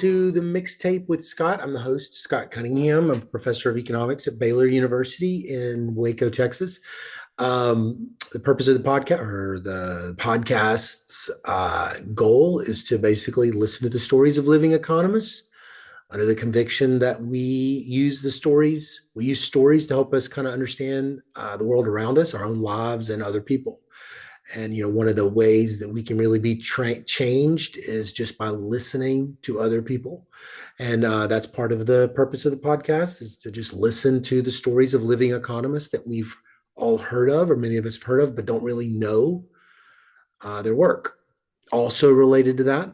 to the mixtape with Scott. I'm the host, Scott Cunningham. I'm a professor of economics at Baylor University in Waco, Texas. The purpose of the podcast or the podcast's goal is to basically listen to the stories of living economists under the conviction that we use stories to help us kind of understand the world around us, our own lives, and other people. And, one of the ways that we can really be changed is just by listening to other people. And that's part of the purpose of the podcast, is to just listen to the stories of living economists that we've all heard of, or many of us have heard of, but don't really know their work. Also related to that,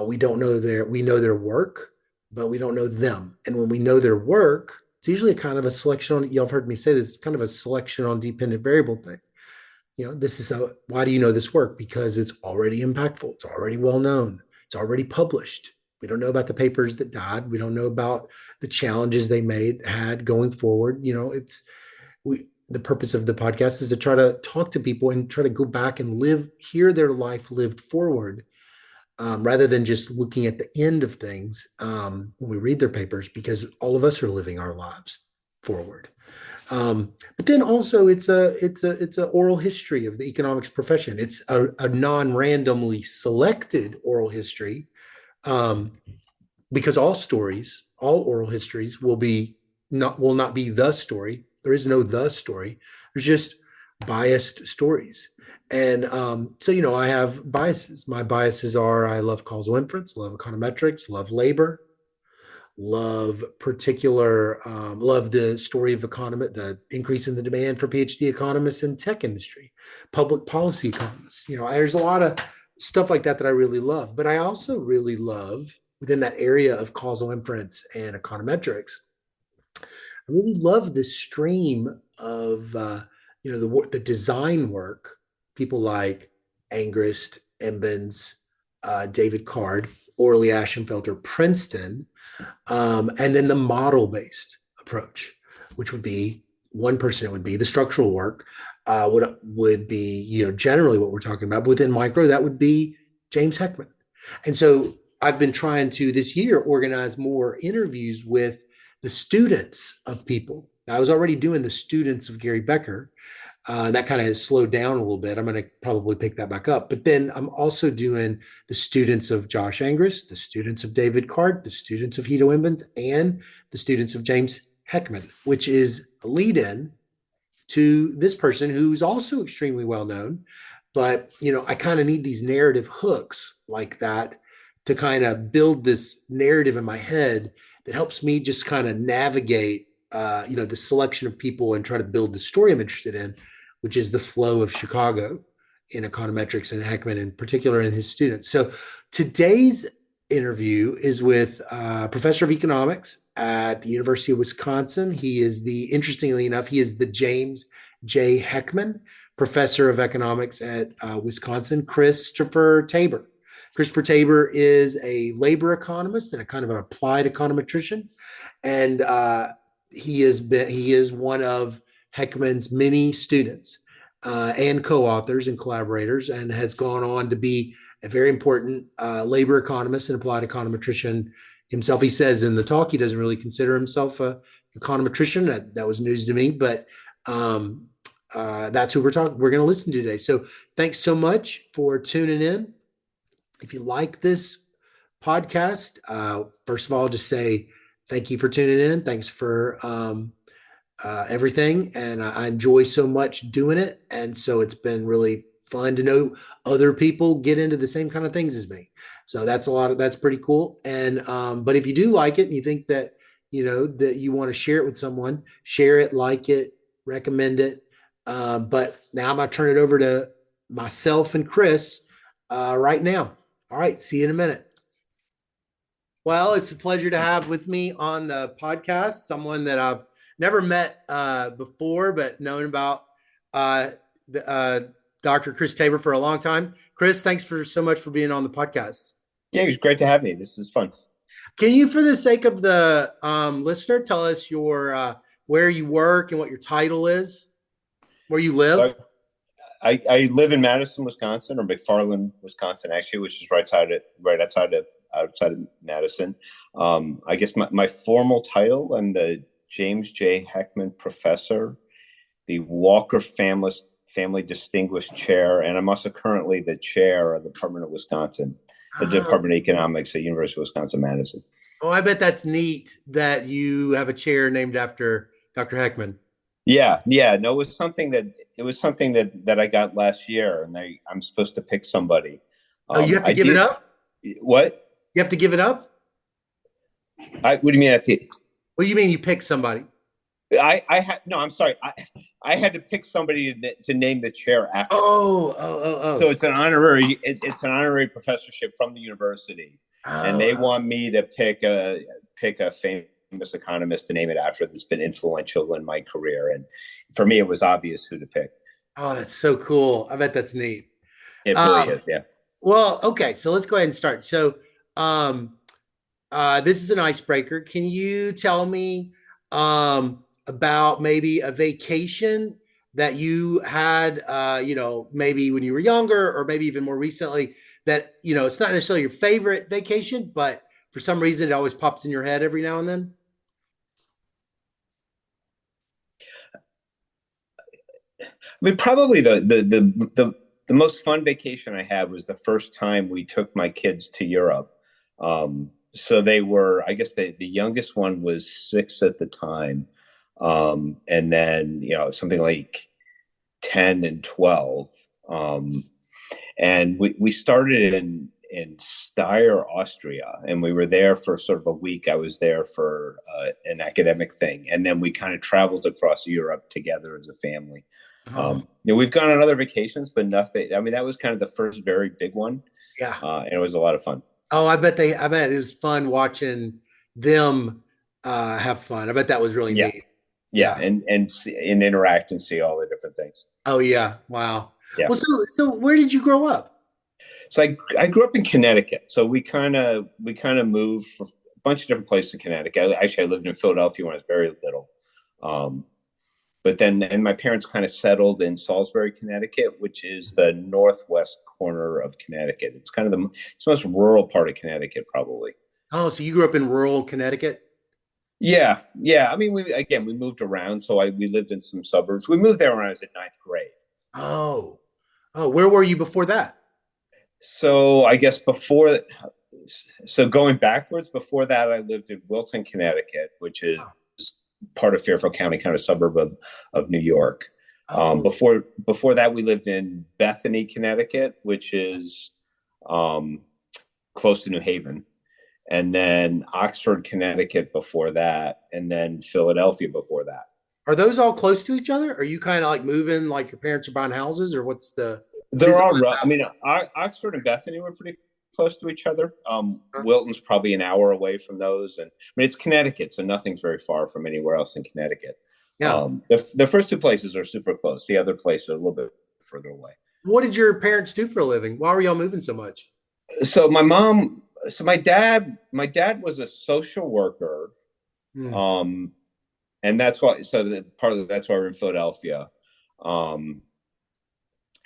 we know their work, but we don't know them. And when we know their work, it's usually a kind of a selection on, y'all have heard me say this, it's kind of a selection on dependent variable thing. Why do you know this work? Because it's already impactful. It's already well known. It's already published. We don't know about the papers that died. We don't know about the challenges they had going forward. The purpose of the podcast is to try to talk to people and try to go back and hear their life lived forward, rather than just looking at the end of things when we read their papers, because all of us are living our lives forward. But then also it's a oral history of the economics profession. It's a non-randomly selected oral history, because all oral histories will not be the story. There is no the story. There's just biased stories. And so I have biases. My biases are: I love causal inference, love econometrics, love labor, love the story of the increase in the demand for PhD economists in tech industry, public policy economists. There's a lot of stuff like that I really love. But I also really love, within that area of causal inference and econometrics, I really love this stream of the design work, people like Angrist, Embens, David Card, Orley Ashenfelter, Princeton, and then the model-based approach, which would be 1%, it would be the structural work, would be generally what we're talking about. But within micro, that would be James Heckman. And so I've been trying to this year organize more interviews with the students of people. Now, I was already doing the students of Gary Becker. That kind of has slowed down a little bit. I'm going to probably pick that back up. But then I'm also doing the students of Josh Angrist, the students of David Card, the students of Hito Embens, and the students of James Heckman, which is a lead-in to this person who's also extremely well known. But, I kind of need these narrative hooks like that to kind of build this narrative in my head that helps me just kind of navigate the selection of people and try to build the story I'm interested in, which is the flow of Chicago in econometrics, and Heckman in particular and his students. So today's interview is with a professor of economics at the University of Wisconsin. Interestingly enough, he is the James J. Heckman Professor of Economics at Wisconsin, Christopher Tabor. Christopher Tabor is a labor economist and a kind of an applied econometrician. And he is one of Heckman's many students and co-authors and collaborators, and has gone on to be a very important labor economist and applied econometrician himself. He says in the talk he doesn't really consider himself an econometrician. That was news to me, but that's who we're going to listen to today. So thanks so much for tuning in. If you like this podcast, first of all, just say thank you for tuning in. Thanks for everything. And I enjoy so much doing it. And so it's been really fun to know other people get into the same kind of things as me. So that's pretty cool. And, but if you do like it and you think that, that you want to share it with someone, share it, like it, recommend it. But now I'm going to turn it over to myself and Chris right now. All right. See you in a minute. Well, it's a pleasure to have with me on the podcast someone that I've never met before, but known about Dr. Chris Tabor for a long time. Chris, thanks so much for being on the podcast. Yeah, it was great to have me. This is fun. Can you, for the sake of the listener, tell us where you work and what your title is, where you live? So I live in Madison, Wisconsin, or McFarland, Wisconsin, actually, which is right outside of outside of Madison. I guess my formal title, I'm the James J. Heckman Professor, the Walker Family Distinguished Chair, and I'm also currently the chair of the Department of Wisconsin, the Oh, Department of Economics at University of Wisconsin-Madison. oh, I bet that's neat that you have a chair named after Dr. Heckman. Yeah, yeah. No, it was something that I got last year, and I'm supposed to pick somebody. Oh, you have to I give it did up? what? You have to give it up? What do you mean? What do you mean you pick somebody? I had no. I'm sorry. I had to pick somebody to name the chair after. So Oh. it's an honorary professorship from the university, and they Oh, want me to pick a famous economist to name it after that's been influential in my career. And for me, it was obvious who to pick. oh, that's so cool. I bet that's neat. It really Um, is, yeah. well, okay, so let's go ahead and start. So, um, this is an icebreaker. Can you tell me about maybe a vacation that you had, maybe when you were younger or maybe even more recently that, it's not necessarily your favorite vacation, but for some reason it always pops in your head every now and then? I mean, probably the most fun vacation I had was the first time we took my kids to Europe. So they were, I guess the youngest one was 6 at the time. And then, something like 10 and 12. And we started in Steyr, Austria, and we were there for sort of a week. I was there for an academic thing, and then we kind of traveled across Europe together as a family. Oh, We've gone on other vacations, but nothing. I mean, that was kind of the first very big one, yeah. and it was a lot of fun. Oh, I bet it was fun watching them have fun. I bet that was really Yeah, neat. yeah, Yeah. and interact and see all the different things. Oh yeah. Wow. Yeah. Well, so where did you grow up? So I grew up in Connecticut. So we kind of moved from a bunch of different places in Connecticut. Actually, I lived in Philadelphia when I was very little. Um, but then and my parents kind of settled in Salisbury, Connecticut, which is the northwest corner of Connecticut. It's kind of it's the most rural part of Connecticut, probably. Oh, so you grew up in rural Connecticut? Yeah, yeah. I mean, we moved around, so we lived in some suburbs. We moved there when I was in ninth grade. Oh. Oh, where were you before that? So I guess so going backwards, before that, I lived in Wilton, Connecticut, which is part of Fairfield County, kind of a suburb of New York. Oh, Before that, we lived in Bethany, Connecticut, which is close to New Haven, and then Oxford, Connecticut before that, and then Philadelphia before that. are those all close to each other? Are you kind of like moving, like your parents are buying houses, or what is They're all all, that I mean, Oxford and Bethany were pretty close to each other. about? Wilton's probably an hour away from those, and I mean it's Connecticut, so nothing's very far from anywhere else in Connecticut. Yeah. The first two places are super close. The other place are a little bit further away. What did your parents do for a living? Why were y'all moving so much? So my dad was a social worker, Hmm. um, and that's why. So that's why we're in Philadelphia. Um,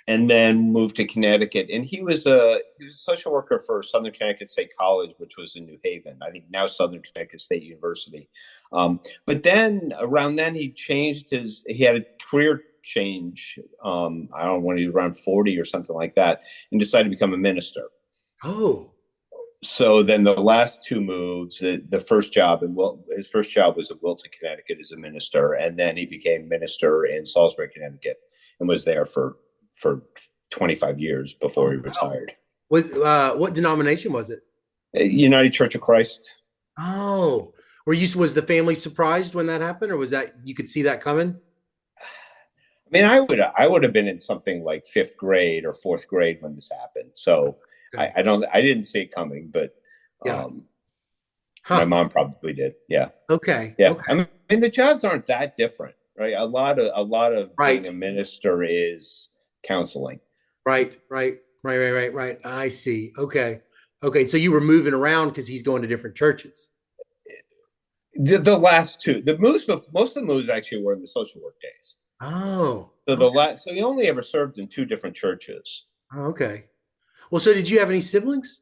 and then moved to Connecticut. And he was a social worker for Southern Connecticut State College, which was in New Haven. I think now Southern Connecticut State University. But then around then he had a career change. I don't know, when he was around 40 or something like that, and decided to become a minister. Oh, So then the last two moves, the first job his first job was in Wilton, Connecticut as a minister, and then he became minister in Salisbury, Connecticut, and was there for 25 years before he oh wow. retired. What denomination was it? United Church of Christ. Oh, was the family surprised when that happened, or was that you could see that coming? I mean, I would have been in something like fifth grade or fourth grade when this happened. So Okay. I didn't see it coming, but Yeah. um, my Huh. mom probably did. Yeah. Okay. Yeah, Okay. I mean the jobs aren't that different, right? A lot of being Right. a minister is counseling. Right. I see. Okay. Okay. So you were moving around because he's going to different churches. The last two, most of the moves actually were in the social work days. Oh. So Okay. he only ever served in two different churches. Okay. Well, so did you have any siblings?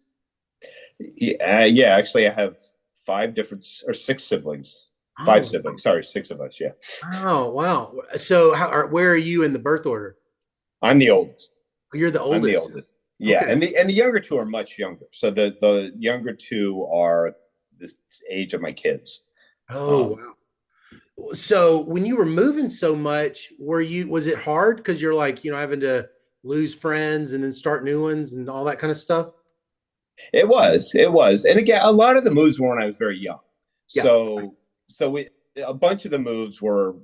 Yeah. Actually, I have five different or six siblings. Five Oh, siblings. Sorry, six of us. Yeah, wow, wow. So, where are you in the birth order? I'm the oldest. You're the I'm the oldest. oldest. Yeah, Okay. and the younger two are much younger. So the younger two are the age of my kids. Oh, Um, wow. So, when you were moving so much, was it hard because you're like, having to lose friends and then start new ones and all that kind of stuff? it was, and again, a lot of the moves were when I was very young. Yeah. So a bunch of the moves were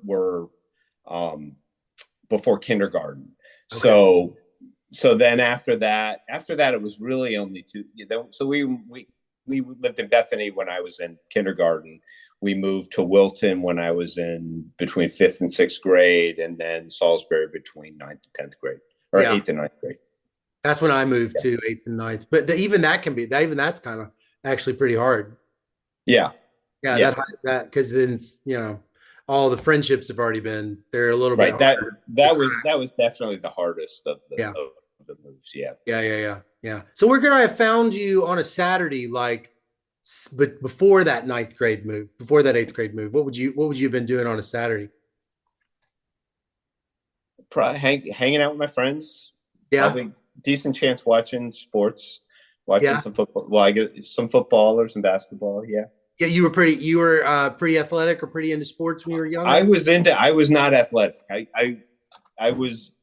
um, before kindergarten. Okay. So then after that, it was really only two. So we lived in Bethany when I was in kindergarten. We moved to Wilton when I was in between fifth and sixth grade, and then Salisbury between ninth and 10th grade, or Yeah. eighth and ninth grade. That's when I moved Yeah, to eighth and ninth. But even that can be that even that's kind of actually pretty hard. yeah, Yeah, yeah. that because then all the friendships have already been they're a little bit Right. That harder to that crack. was that was definitely the hardest Yeah, of the moves. Yeah. yeah. So where could I have found you on a Saturday, like, but before that ninth grade move, before that eighth grade move? What would you have been doing on a Saturday? Hanging out with my friends, Yeah, probably decent chance watching sports, watching yeah, some football. Well, I get some football or some basketball. Yeah, yeah. You were pretty athletic or pretty into sports when you were younger. I was not athletic. I was.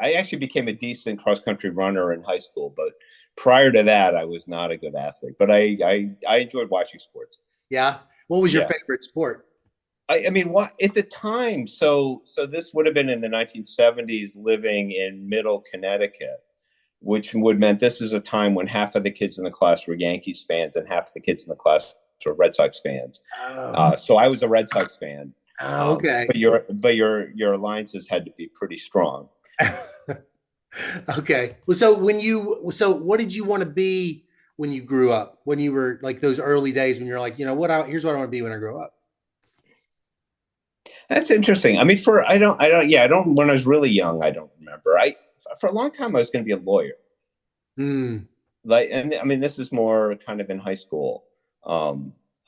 I actually became a decent cross country runner in high school, but prior to that, I was not a good athlete. But I enjoyed watching sports. Yeah. What was your Yeah. favorite sport? I mean, what at the time? So this would have been in the 1970s, living in Middle Connecticut, which would meant this is a time when half of the kids in the class were Yankees fans and half of the kids in the class were Red Sox fans. Oh, So I was a Red Sox fan, oh, okay. but your alliances had to be pretty strong. Okay. Well, so what did you want to be when you grew up? When you were like those early days when you're like, here's what I want to be when I grow up. That's interesting. I mean, for I don't. When I was really young, I don't remember. I For a long time I was going to be a lawyer. Hmm. Like, and I mean, this is more kind of in high school. I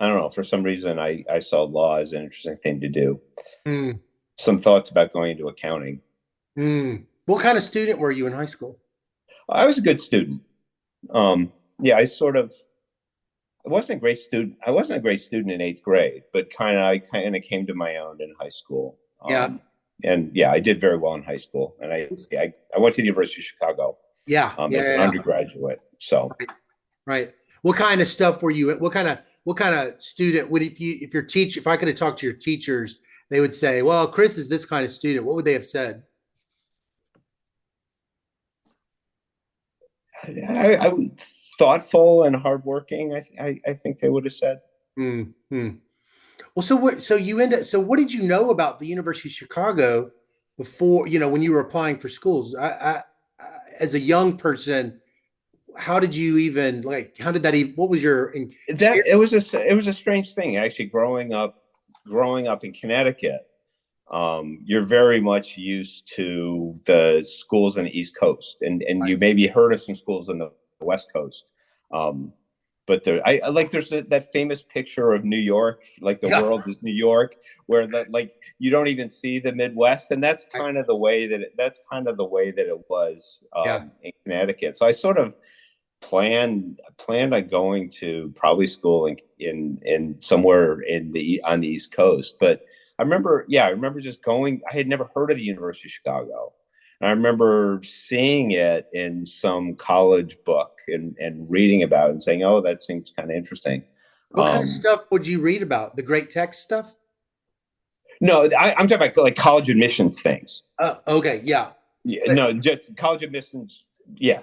don't know. For some reason, I saw law as an interesting thing to do. Hmm. Some thoughts about going into accounting. Hmm. What kind of student were you in high school? I was a good student. Yeah, I wasn't a great student. I wasn't a great student in eighth grade, but I kind of came to my own in high school. Yeah. And yeah, I did very well in high school, and I went to the University of Chicago Yeah. Yeah. as Yeah. an Yeah. undergraduate. So Right. Right. What kind of stuff were you? What kind of student would if your teacher if I could have talked to your teachers, they would say, "Well, Chris is this kind of student." What would they have said? I thoughtful and hardworking. I think they would have said. Hmm. Hmm. Well, so what did you know about the University of Chicago before, when you were applying for schools? As a young person, how did you even like, how did that even, what was your That experience? it was a strange thing actually growing up in Connecticut. You're very much used to the schools on the East Coast, and you Right. maybe heard of some schools on the West Coast. Um, but I like there's that famous picture of New York, like the Yeah. world is New York, where like you don't even see the Midwest, and Right. that's kind of the way that it was Yeah. in Connecticut. So I sort of planned on going to probably school in somewhere in the on the East Coast. But I remember just going. I had never heard of the University of Chicago. And I remember seeing it in some college book and reading about it and saying, "Oh, that seems kind of interesting." What kind of Um, stuff would you read about? The great text stuff? no, I'm talking about like college admissions things. Oh, okay. Yeah. Yeah, But no, just college admissions. Yeah,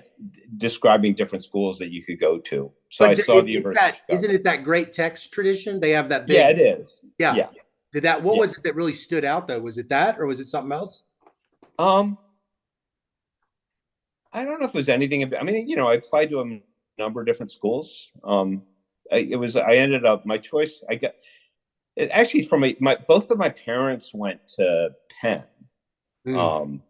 describing different schools that you could go to. So I but saw the University of isn't Chicago. it that great text tradition? They have that Yeah, big, it is. yeah. Yeah, What yeah. was it that really stood out though? Was it that or was it something else? Um, I don't know if it was anything. I mean, I applied to a number of different schools. I ended up my choice. I got it actually from my both of my parents went to Penn. Hmm. Um,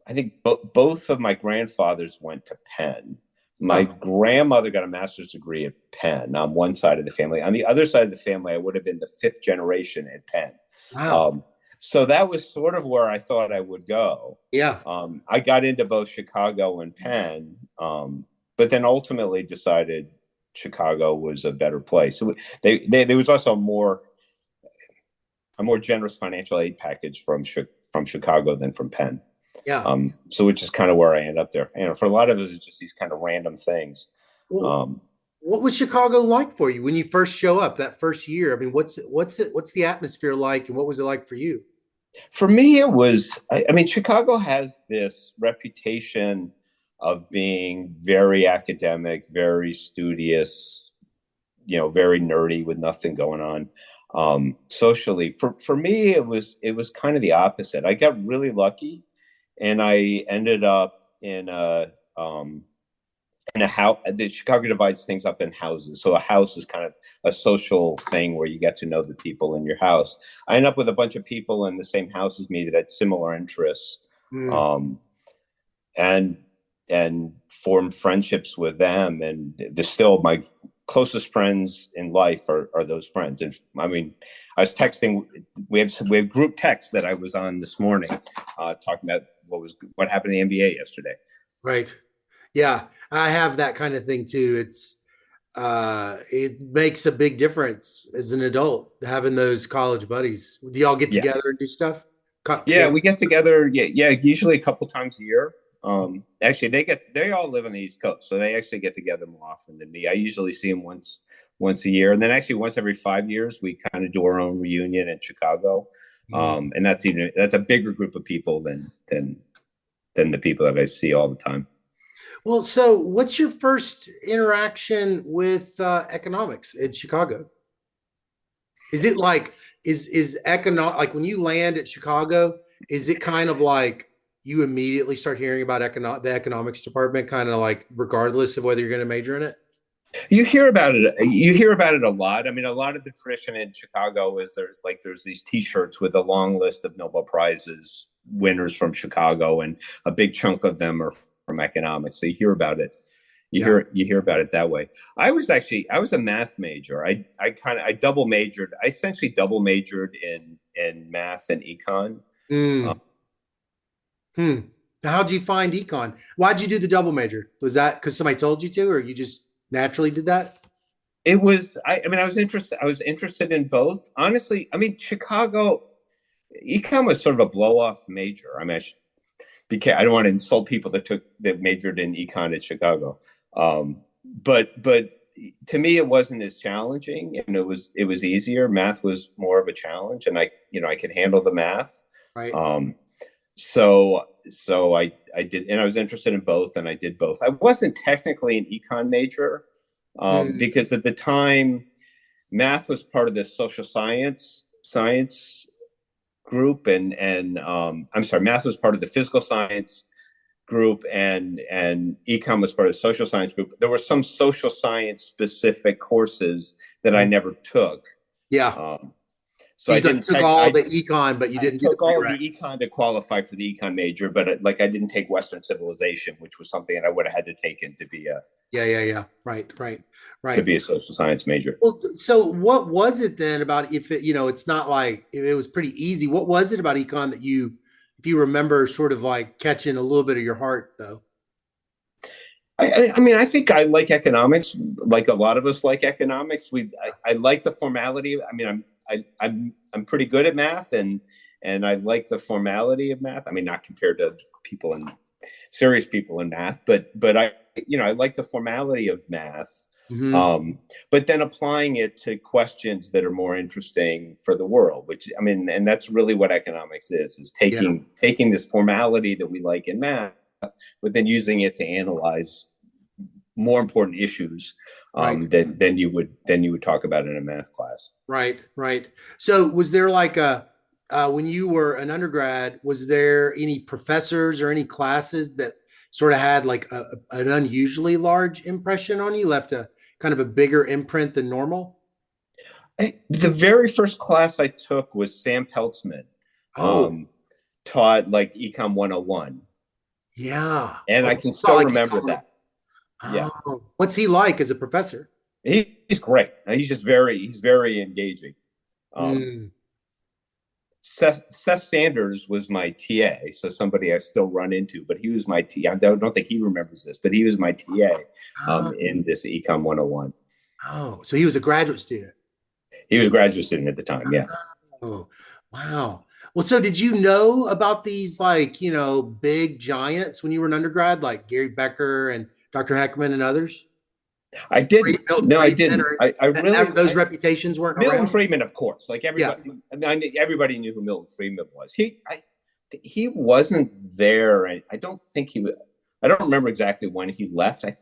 I think both of my grandfathers went to Penn, My Huh. grandmother got a master's degree at Penn on one side of the family. On the other side of the family, I would have been the fifth generation at Penn. Wow. Um, so that was sort of where I thought I would go. Yeah. I got into both Chicago and Penn, but then ultimately decided Chicago was a better place. So there was also a more generous financial aid package from Chicago than from Penn. Yeah. So which is kind of where I end up there. You know, for a lot of us, it's just these kind of random things. Well, Um, what was Chicago like for you when you first show up that first year? I mean, what's the atmosphere like, and what was it like for you? for me, it was. I mean, Chicago has this reputation of being very academic, very studious, you know, very nerdy with nothing going on. Socially, for me, it was kind of the opposite. I got really lucky, and I ended up in a house. The Chicago divides things up in houses. So a house is kind of a social thing where you get to know the people in your house. I end up with a bunch of people in the same house as me that had similar interests, Mm, um, and formed friendships with them. And they're still my closest friends in life are those friends. And I mean, I was texting. We have group text that I was on this morning, talking about what happened in the NBA yesterday. right. Yeah, I have that kind of thing too. It makes a big difference as an adult having those college buddies. Do y'all get Yeah. together and do stuff? Yeah, Camp? we get together. Yeah, usually a couple times a year. Actually, they all live on the East Coast, so they actually get together more often than me. I usually see them once a year, and then actually once every 5 years, we kind of do our own reunion in Chicago. Mhm. And that's a bigger group of people than the people that I see all the time. Well, so what's your first interaction with economics in Chicago? Is it like is like when you land at Chicago, is it kind of like you immediately start hearing about the economics department, kind of like regardless of whether you're going to major in it? You hear about it. You hear about it a lot. I mean, a lot of the tradition in Chicago is there's these T-shirts with a long list of Nobel Prizes winners from Chicago, and a big chunk of them are from economics. So you hear about it. Yeah. You hear about it that way. I was a math major. I double majored. I essentially double majored in math and econ. Uh, Mm. Hmm. How'd you find econ? Why'd you do the double major? Was that because somebody told you to, or you just naturally did that? it was. I mean, I was interested. I was interested in both. Honestly, I mean, Chicago econ was sort of a blow off major. I mean, I don't want to insult people that majored in econ at Chicago, but to me it wasn't as challenging, and it was easier. Math was more of a challenge, and I could handle the math. Right. Um, so I did, and I was interested in both, and I did both. I wasn't technically an econ major, Mm. because at the time math was part of the social science group, and I'm sorry, math was part of the physical science group, and econ was part of the social science group. There were some social science specific courses that I Mm. never took. Yeah. Um, so So I you didn't took take all the econ, but you I didn't do the took all of prereq. the econ to qualify for the econ major, but like I didn't take Western civilization, which was something that I would have had to take in Yeah, yeah, yeah. Right, right, to right. be a social science major. Well, so what was it then about if it, it's not like it was pretty easy. What was it about econ that if you remember, sort of like catching a little bit of your heart though? I mean, I think I like economics, like a lot of us like economics. I like the formality. I mean, I'm pretty good at math, and I like the formality of math. I mean, not compared to people in serious people in math, but I like the formality of math. Hmm. Um, but then applying it to questions that are more interesting for the world, which I mean, and that's really what economics is Yeah, taking this formality that we like in math, but then using it to analyze more important issues, right, than you would talk about in a math class. right, right. So was there like a when you were an undergrad, was there any professors or any classes that sort of had like an unusually large impression on you, left a kind of a bigger imprint than normal? The very first class I took was Sam Peltzman, Oh, um, taught like Econ 101, yeah. and Oh, I so can it's not still like remember econ. that. Yeah. Oh, what's he like as a professor? He's great. He's very engaging. Um, Mm. Seth Sanders was my TA, so somebody I still run into, but he was my TA. I don't think he remembers this, but he was my TA Oh, in this Econ 101. oh, so he was a graduate student. He was a graduate student at the time. Yeah. Oh, wow. Well, so did you know about these like, big giants when you were an undergrad, like Gary Becker and Dr. Heckman and others? I didn't. Milton No, I Friedman, didn't. or I really, those reputations weren't Milton around? Friedman, of course, like Yeah. everybody, everybody knew who Milton Friedman was. He wasn't there, and I don't think he. I don't remember exactly when he left. It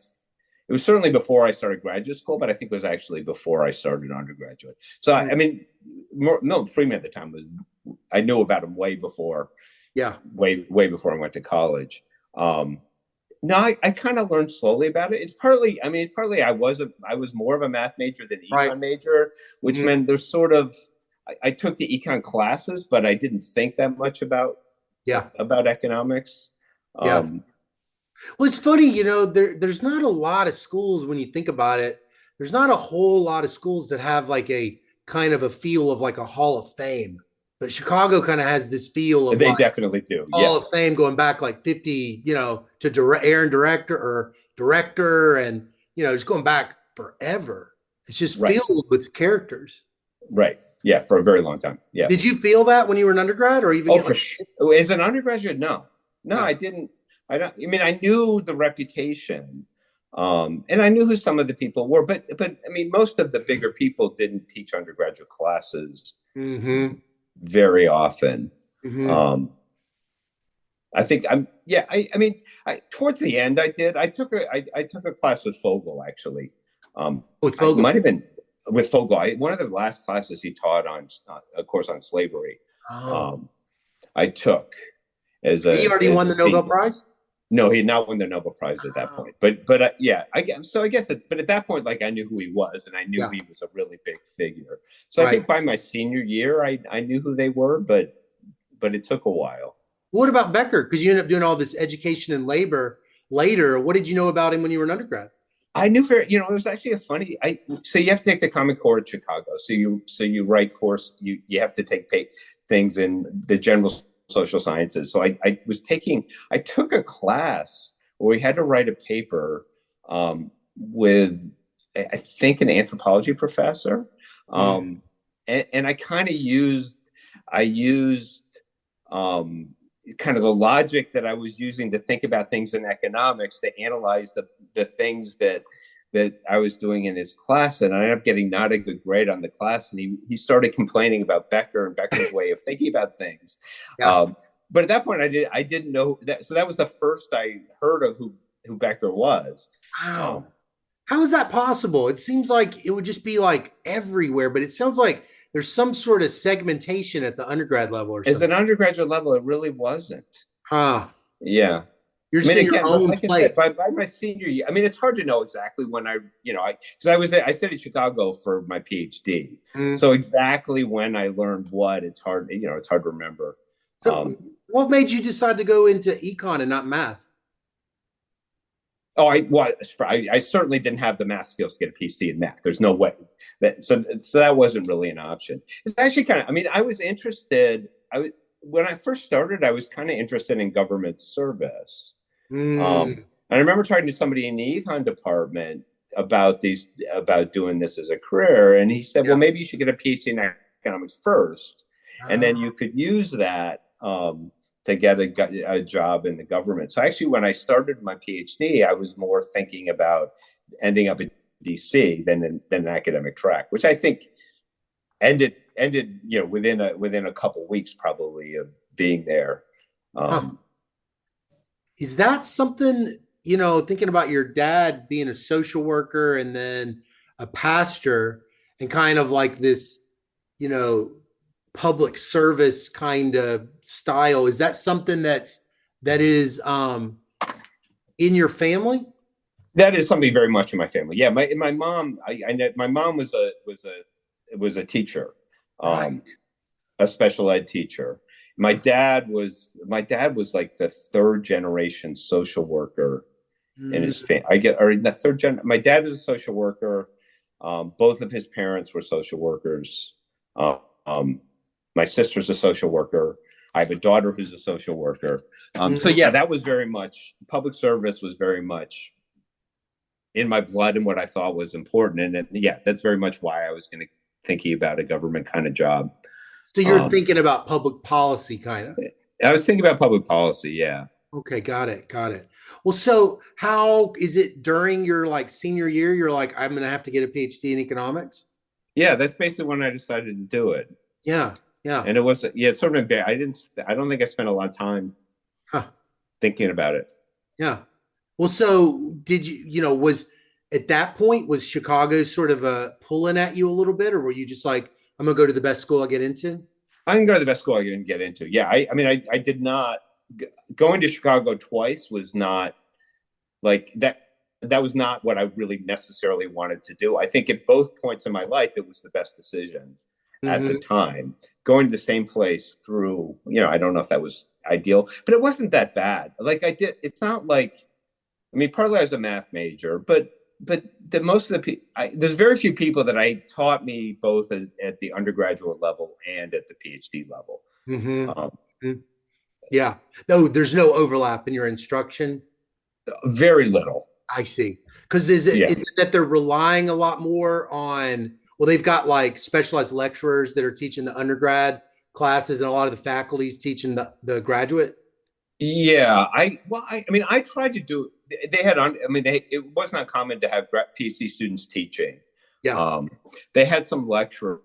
was certainly before I started graduate school, but I think it was actually before I started undergraduate. So Mm. I mean, Milton Friedman at the time was. I knew about him way before, Yeah. way before I went to college. Um, no, I kind of learned slowly about it. It's partly I was more of a math major than Right. econ major, which Mhm. meant there's sort of I took the econ classes, but I didn't think that much Yeah. about economics. Yeah. Um, Well, it's funny, there's not a lot of schools when you think about it. There's not a whole lot of schools that have like a kind of a feel of like a Hall of Fame. But Chicago kind of has this feel of they like definitely do. Hall of Yes, Fame going back like 50, to Aaron director or director and, just going back forever. It's just right, filled with characters. right. Yeah, for a very long time. Yeah. Did you feel that when you were an undergrad or even Oh, get for like, sure. As an undergraduate, no, no, yeah, I didn't. I don't. I mean, I knew the reputation, and I knew who some of the people were, but I mean, most of the bigger people didn't teach undergraduate classes mm-hmm, very often. mm-hmm. Um, I think I'm. Yeah, I mean, towards the end, I did. I took a class with Fogel actually. With I Fogel. might have been with Fogel. One of the last classes he taught on, of course, on slavery. Oh, Um, I took he already as won a the Nobel senior. Prize? No, he had not won the Nobel Prize at that Oh, point. Yeah, I guess so. I guess, but at that point, like I knew who he was, and I knew yeah, he was a really big figure. So I right. think by my senior year, I knew who they were, but it took a while. What about Becker? Because you ended up doing all this education and labor later. What did you know about him when you were an undergrad? I knew it was actually a funny. So you have to take the Common Core at Chicago. So you write course. You have to take things in the general social sciences. So I took a class where we had to write a paper with I think an anthropology professor, Mm, and I used um, kind of the logic that I was using to think about things in economics to analyze the things that I was doing in his class, and I ended up getting not a good grade on the class. And he started complaining about Becker and Becker's way of thinking about things. yeah. Um, but at that point, I didn't know that. So that was the first I heard of who Becker was. Wow. Um, How is that possible? It seems like it would just be like everywhere, but it sounds like there's some sort of segmentation at the undergrad level or as something. an undergraduate level, it really wasn't. Huh. Yeah. You're I mean, just in your again, but own like I said, place. by my senior year, I mean, it's hard to know exactly when because I studied Chicago for my PhD. Mm. So exactly when I learned what, it's hard to remember. So, Um, what made you decide to go into econ and not math? oh, I certainly didn't have the math skills to get a PhD in math. There's no way so that wasn't really an option. It's actually kind of, I mean, I was interested. When I first started, I was kind of interested in government service. Mm. And I remember talking to somebody in the econ department about doing this as a career, and he said, "Well, Yeah. maybe you should get a PhD in economics first, and then Oh, you could use that to get a job in the government." So actually, when I started my PhD, I was more thinking about ending up in DC than an academic track, which I think ended within a couple weeks probably of being there. huh. Um, Is that something, thinking about your dad being a social worker and then a pastor and kind of like this, you know, public service kind of style, is that something that is in your family? That is something very much in my family. Yeah, my mom. I know my mom was a teacher, um, Right. a special ed teacher. My dad was like the third generation social worker in Mm, his family. I get, or in the third gen. My dad is a social worker. Both of his parents were social workers. Uh, um, my sister's a social worker. I have a daughter who's a social worker. So mm. yeah, that was very much public service was very much in my blood and what I thought was important. And yeah, that's very much why I was going to thinking about a government kind of job. So you're Um, thinking about public policy, kind of. I was thinking about public policy. Yeah, Okay, got it, got it. Well, so how is it during your like senior year? You're like, I'm gonna have to get a PhD in economics. yeah, that's basically when I decided to do it. Yeah, yeah, And it was yeah, it's sort of I didn't. I don't think I spent a lot of time huh, thinking about it. yeah. Well, so did you, was at that point, was Chicago sort of pulling at you a little bit, or were you just like, I'm gonna go to the best school I get into? I can go to the best school I can get into. Yeah, I mean, I did not going to Chicago twice was not like that. That was not what I really necessarily wanted to do. I think at both points in my life, it was the best decision at the Mm-hmm. time. Going to the same place through, I don't know if that was ideal, but it wasn't that bad. Like I did, it's not like, I mean, partly I was a math major, but the most of the people, there's very few people that I taught me both at the undergraduate level and at the PhD level. Um, Mm-hmm. Yeah. No, there's no overlap in your instruction. very little. I see. Because is it Yeah. is it that they're relying a lot more on, well, they've got like specialized lecturers that are teaching the undergrad classes, and a lot of the faculties teaching the graduate? Yeah, I mean, I tried to do. They had on. I mean, it was not common to have PhD students teaching. Yeah. Um, they had some lecturers.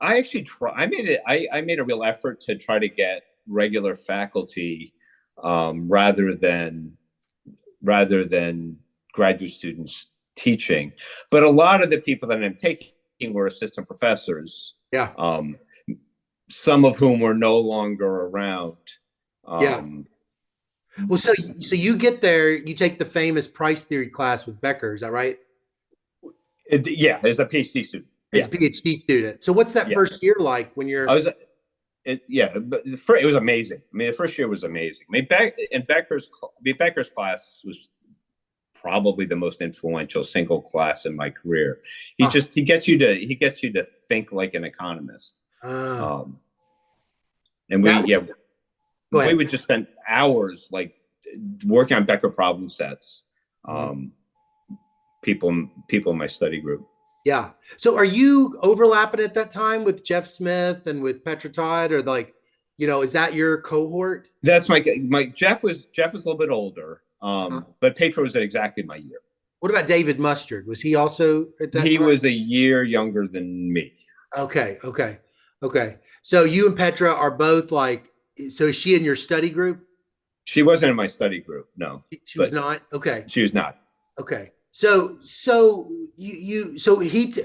I actually try. I made it. I made a real effort to try to get regular faculty rather than graduate students teaching. But a lot of the people that I'm taking were assistant professors. Yeah. Um, some of whom were no longer around. Yeah. Um, Well, so you get there, you take the famous price theory class with Becker, is that right? Yeah, as a PhD student. As a Yes. PhD student. So what's that Yeah. first year like when I you're was. Yeah, but it was amazing. I mean, the first year was amazing. I mean, Becker's class was probably the most influential single class in my career. ah, He gets you to think like an economist. ah, Um, and that go we ahead. would just spend hours like working on Becker problem sets. Mhm. Um, people in my study group. Yeah. So are you overlapping at that time with Jeff Smith and with Petra Todd, or like, is that your cohort? That's my Jeff was a little bit older, Uh, but Pedro was at exactly my year. what about David Mustard? Was he also at that He time? was a year younger than me. Okay, okay, okay. So you and Petra are both like, so is she in your study group? She wasn't in my study group, no, She was but not. Okay, she was not. okay. So so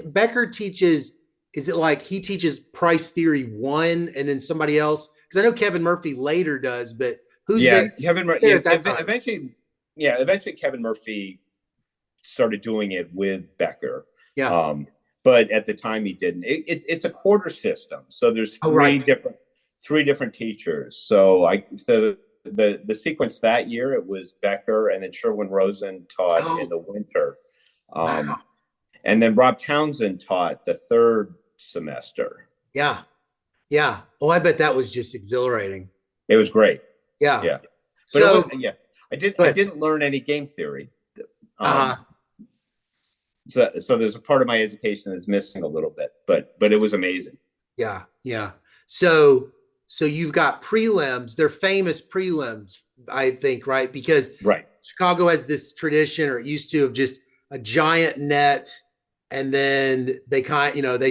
Becker teaches. Is it like he teaches price theory one, and then somebody else? Because I know Kevin Murphy later does, but who's Yeah, there at that time? eventually Kevin Murphy started doing it with Becker. Yeah. Um, but at the time he didn't. It's a quarter system, so there's Oh, three right. different teachers. So the sequence that year it was Becker, and then Sherwin Rosen taught in Oh, the winter, wow. and then Rob Townsend taught the third semester. Yeah. Yeah. Oh, I bet that was just exhilarating. It was great. Yeah. Yeah, but it was So yeah. I did go I ahead. didn't learn any game theory. Uh, Um, so there's a part of my education that's missing a little bit, but it was amazing. yeah. Yeah. So you've got prelims. They're famous prelims, I think, right? Because Right. Chicago has this tradition, or it used to, of just a giant net, and then they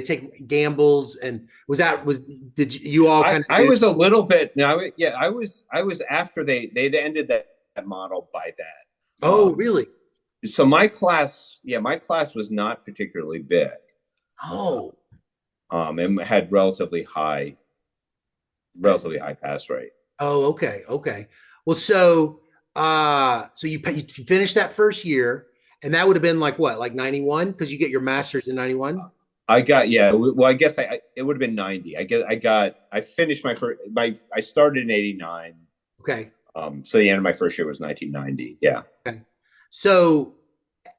take gambles. And did you all I kind of I do? was a little bit no yeah I was after they'd ended that model by that. Oh, really? So my class was not particularly big, Oh, and had relatively high pass rate. oh, okay, okay. Well, so you finished that first year, and that would have been like what, like 91, because you get your master's in 91. I got yeah. Well, I guess it would have been 90. I finished I started in 89. Okay. So the end of my first year was 1990. Yeah. Okay. So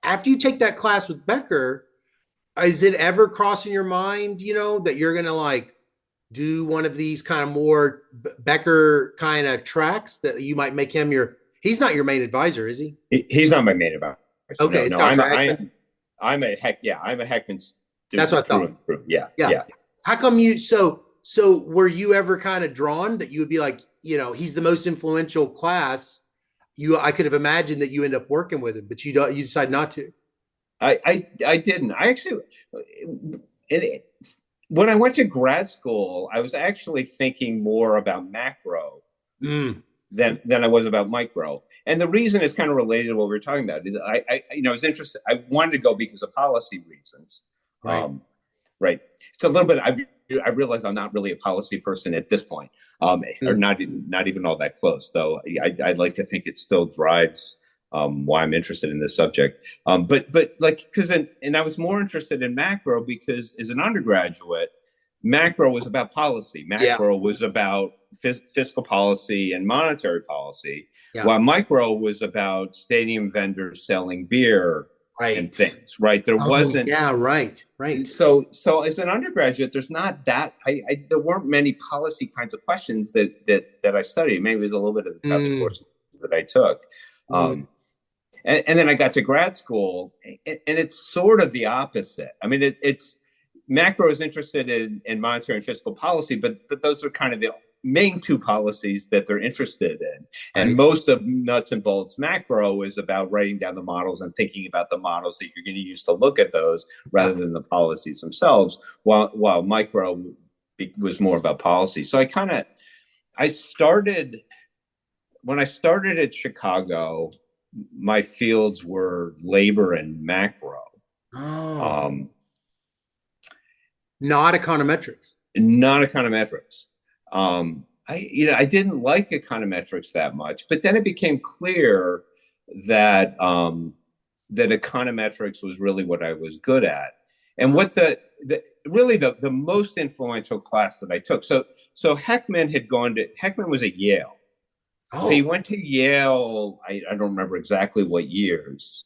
after you take that class with Becker, is it ever crossing your mind, that you're going to like do one of these kind of more Becker kind of tracks that you might make him he's not your main advisor, is he? He's not my main advisor. Okay, No, it's no, I'm Dr. a, Heckman. I'm a I'm a Heckman That's student what I through thought. and through. Yeah, Yeah. yeah. How come so were you ever kind of drawn that you would be like, he's the most influential class? I could have imagined that you end up working with him, but you decide not to. I didn't. I actually, it, when I went to grad school, I was actually thinking more about macro Mm, than I was about micro. And the reason is kind of related to what we were talking about. Is I was interested. I wanted to go because of policy reasons. right. Right. It's a little bit. I realize I'm not really a policy person at this point, or Mm, not even all that close. Though I'd like to think it still drives why I'm interested in this subject. But like because and I was more interested in macro because as an undergraduate, macro was about policy. yeah. Macro was about fiscal policy and monetary policy, Yeah. while micro was about stadium vendors selling beer and Right. things. Right. There Oh, wasn't yeah. Right. Right. so as an undergraduate there's not that there weren't many policy kinds of questions that I studied. Maybe it was a little bit about the Mm, course that I took. mm, And then I got to grad school and it's sort of the opposite. I mean it's macro is interested in monetary and fiscal policy, but those are kind of the main two policies that they're interested in. And right. most of nuts and bolts macro is about writing down the models and thinking about the models that you're going to use to look at those rather Yeah. than the policies themselves, while micro was more about policy. So I started when I started at Chicago, my fields were labor and macro. Oh, Um, not econometrics. Not econometrics. I didn't like econometrics that much, but then it became clear that that econometrics was really what I was good at, and Oh, what the really the most influential class that I took. So Heckman was at Yale, so he oh, went to Yale. I don't remember exactly what years,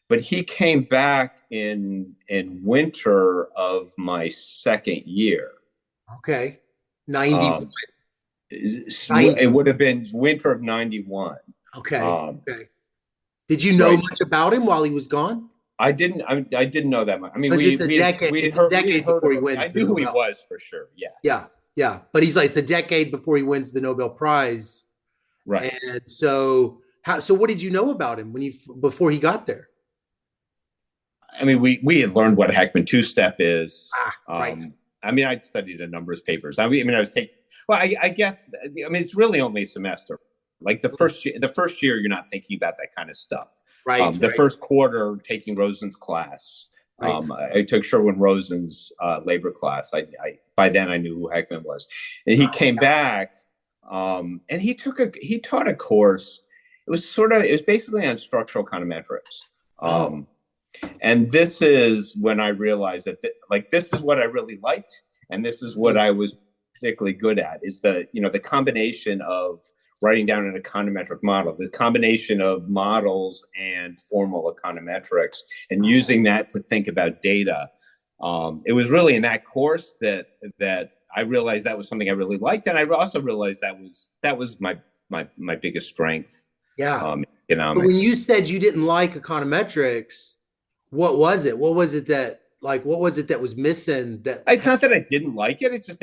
but he came back in winter of my second year. okay. 90, Um, it 90. would have been winter of '91. Okay. Um, Okay. Did you know right. much about him while he was gone? I didn't know that much. I mean, Because it's a decade. It's a we had decade heard before of he him. I wins the knew who he Nobel. was for sure. Yeah. Yeah. Yeah. But he's like, it's a decade before he wins the Nobel Prize. Right. And so what did you know about him before he got there? I mean, we had learned what Heckman two step is. Ah, right. I mean, I'd studied a number of papers. I was taking. Well, I guess. I mean, it's really only a semester. Like the first year, you're not thinking about that kind of stuff. Right. The Right. first quarter, taking Rosen's class. Right. I took Sherwin Rosen's labor class. I by then I knew who Heckman was, and he Oh, came back, and he taught a course. It was basically on structural econometrics. oh, And this is when I realized that like this is what I really liked, and this is what I was particularly good at, is the combination of writing down an econometric model, the combination of models and formal econometrics, and using that to think about data. It was really in that course that I realized that was something I really liked, and I also realized that was my biggest strength, yeah. But when economics. you said you didn't like econometrics, what was it? What was it that was missing that It's not that I didn't like it. It's just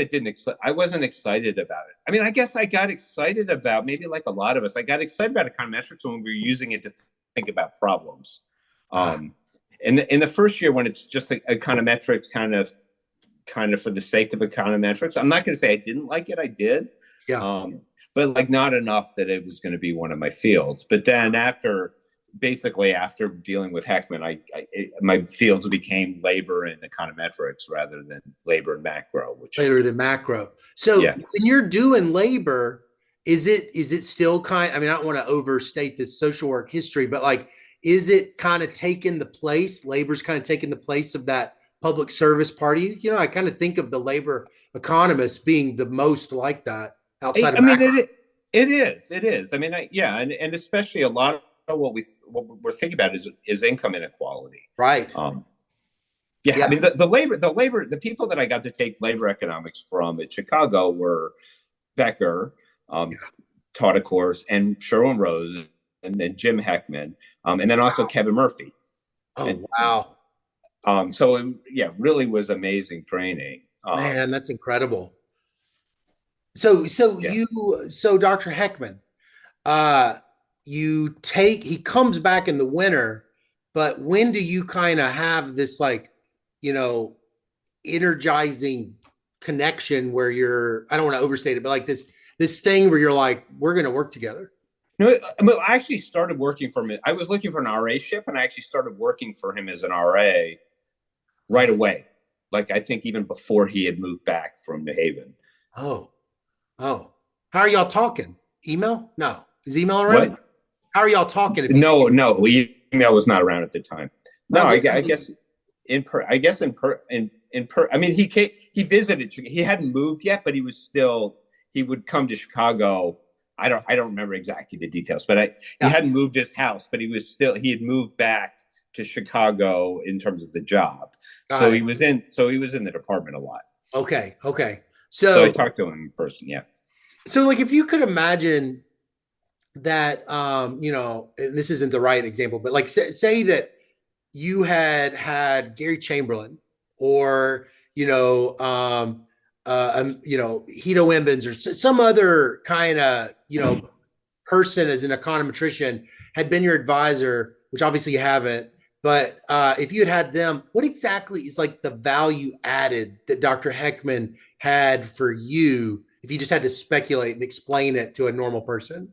I wasn't excited about it. I mean, I guess I got excited about, maybe like a lot of us, I got excited about econometrics when we were using it to think about problems. ah, Um, in the first year when it's just econometrics kind of for the sake of econometrics, I'm not going to say I didn't like it. I did. yeah. Um, but like not enough that it was going to be one of my fields. But then basically after dealing with Heckman, my fields became labor and econometrics rather than labor and macro, which Later than macro. So yeah. when you're doing labor, is it still I mean, I don't want to overstate this social work history, but like, is it kind of taking the place, labor's kind of taking the place of that public service party? I kind of think of the labor economists being the most like that outside I of mean macro. it is. I mean, yeah, and especially a lot. of what we're thinking about is income inequality. Right. Um, yeah, I Yeah. mean the people that I got to take labor economics from at Chicago were Becker, um, taught a course, and Sherwin Rose, and then Jim Heckman, and then also Kevin Murphy. And Oh, wow. so it, yeah, really was amazing training. Man, that's incredible. Yeah. So Dr. Heckman, uh, he comes back in the winter, but when do you kind of have this like, you know, energizing connection where I don't want to overstate it, but like this thing where you're like, we're going to work together? No, I actually started working for him. I was looking for an RA ship, and I actually started working for him as an RA right away. Like I think even before he had moved back from New Haven. Oh, oh. How are y'all talking? Email? No. Is email around? What? How are y'all talking if you No, didn't? no, email was not around at the time. No, How's it? I guess I guess I mean, he visited. He hadn't moved yet, but he would come to Chicago. I don't remember exactly the details, but he Yeah, hadn't moved his house, but he had moved back to Chicago in terms of the job. got it. So he was in the department a lot. Okay, okay. So I So talked to him in person. Yeah. so like if you could imagine that this isn't the right example, but like say that you had Gary Chamberlain or Hito Embens or some other kind of person as an econometrician had been your advisor, which obviously you haven't. But if you had them, what exactly is like the value added that Dr. Heckman had for you if you just had to speculate and explain it to a normal person?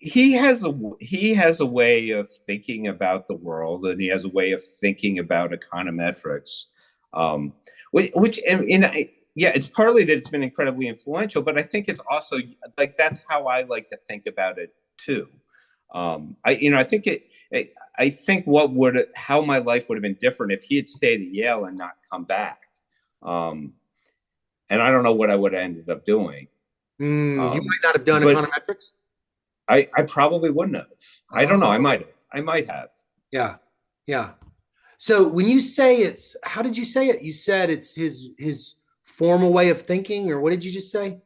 He has a way of thinking about the world, and he has a way of thinking about econometrics, um, yeah, it's partly that it's been incredibly influential, but I think it's also like that's how I like to think about it too. I think I think how my life would have been different if he had stayed at Yale and not come back. Um, and I don't know what I would have ended up doing. You might not have done But econometrics. I probably wouldn't have. I don't know. I Oh, might have. I might have. yeah, yeah. So when you say how did you say it? You said it's his formal way of thinking, or what did you just say?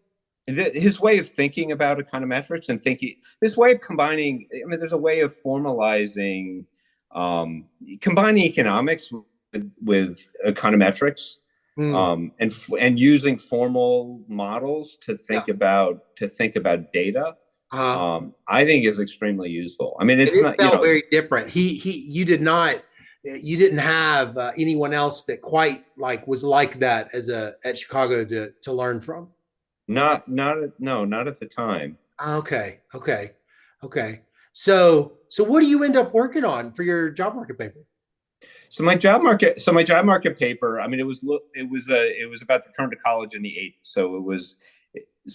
His way of thinking about econometrics and thinking, this way of combining, I mean, there's a way of formalizing, combining economics with econometrics, Hmm. and using formal models Yeah. to think about data. Uh, I think is extremely useful. I mean, and it's it not, felt very different. You didn't have anyone else that quite like was like that at Chicago to learn from. no, not at the time. Okay, okay, okay. So what do you end up working on for your job market paper? So my job market paper. I mean, it was about the return to college in the '80s. So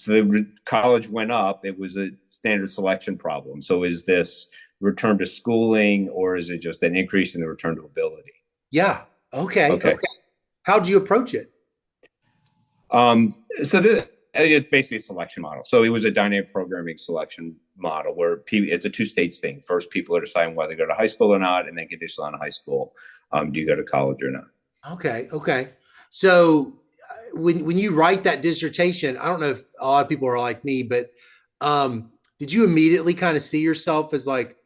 the college went up. It was a standard selection problem. So is this return to schooling, or is it just an increase in the return to ability? Yeah. Okay. Okay. Okay. How'd you approach it? It's basically a selection model. So it was a dynamic programming selection model where it's a two-stage thing. First, people are deciding whether to go to high school or not, and then conditional on high school, do you go to college or not? Okay. Okay. So when you write that dissertation, I don't know if a lot of people are like me, but did you immediately kind of see yourself as like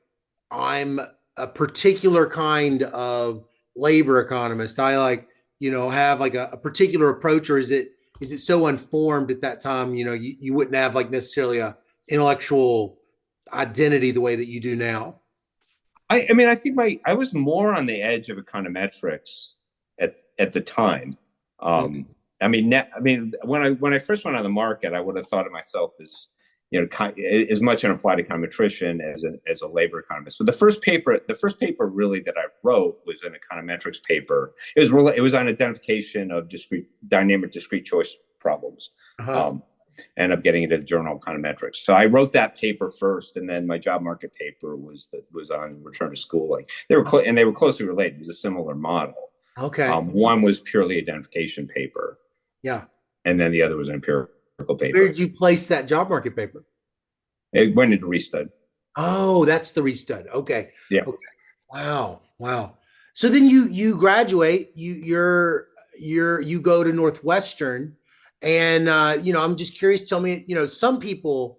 I'm a particular kind of labor economist? I like have like a particular approach, or is it so unformed at that time? You wouldn't have like necessarily a intellectual identity the way that you do now. I mean, I think I was more on the edge of econometrics at the time. Um, I mean, when I first went on the market, I would have thought of myself as as much an applied econometrician as a labor economist. But the first paper really that I wrote was an econometrics paper. It was on identification of dynamic discrete choice problems. Uh-huh. Um, Ended up getting into the Journal of Econometrics. So I wrote that paper first, and then my job market paper was on return to schooling. They were closely related. It was a similar model. Okay. One was purely identification paper, Yeah. and then the other was an empirical Where paper. did you place that job market paper? It went into restud. Oh, that's the restud. Okay. Yeah. Okay. Wow. Wow. So then you graduate, you go to Northwestern, and I'm just curious, tell me, some people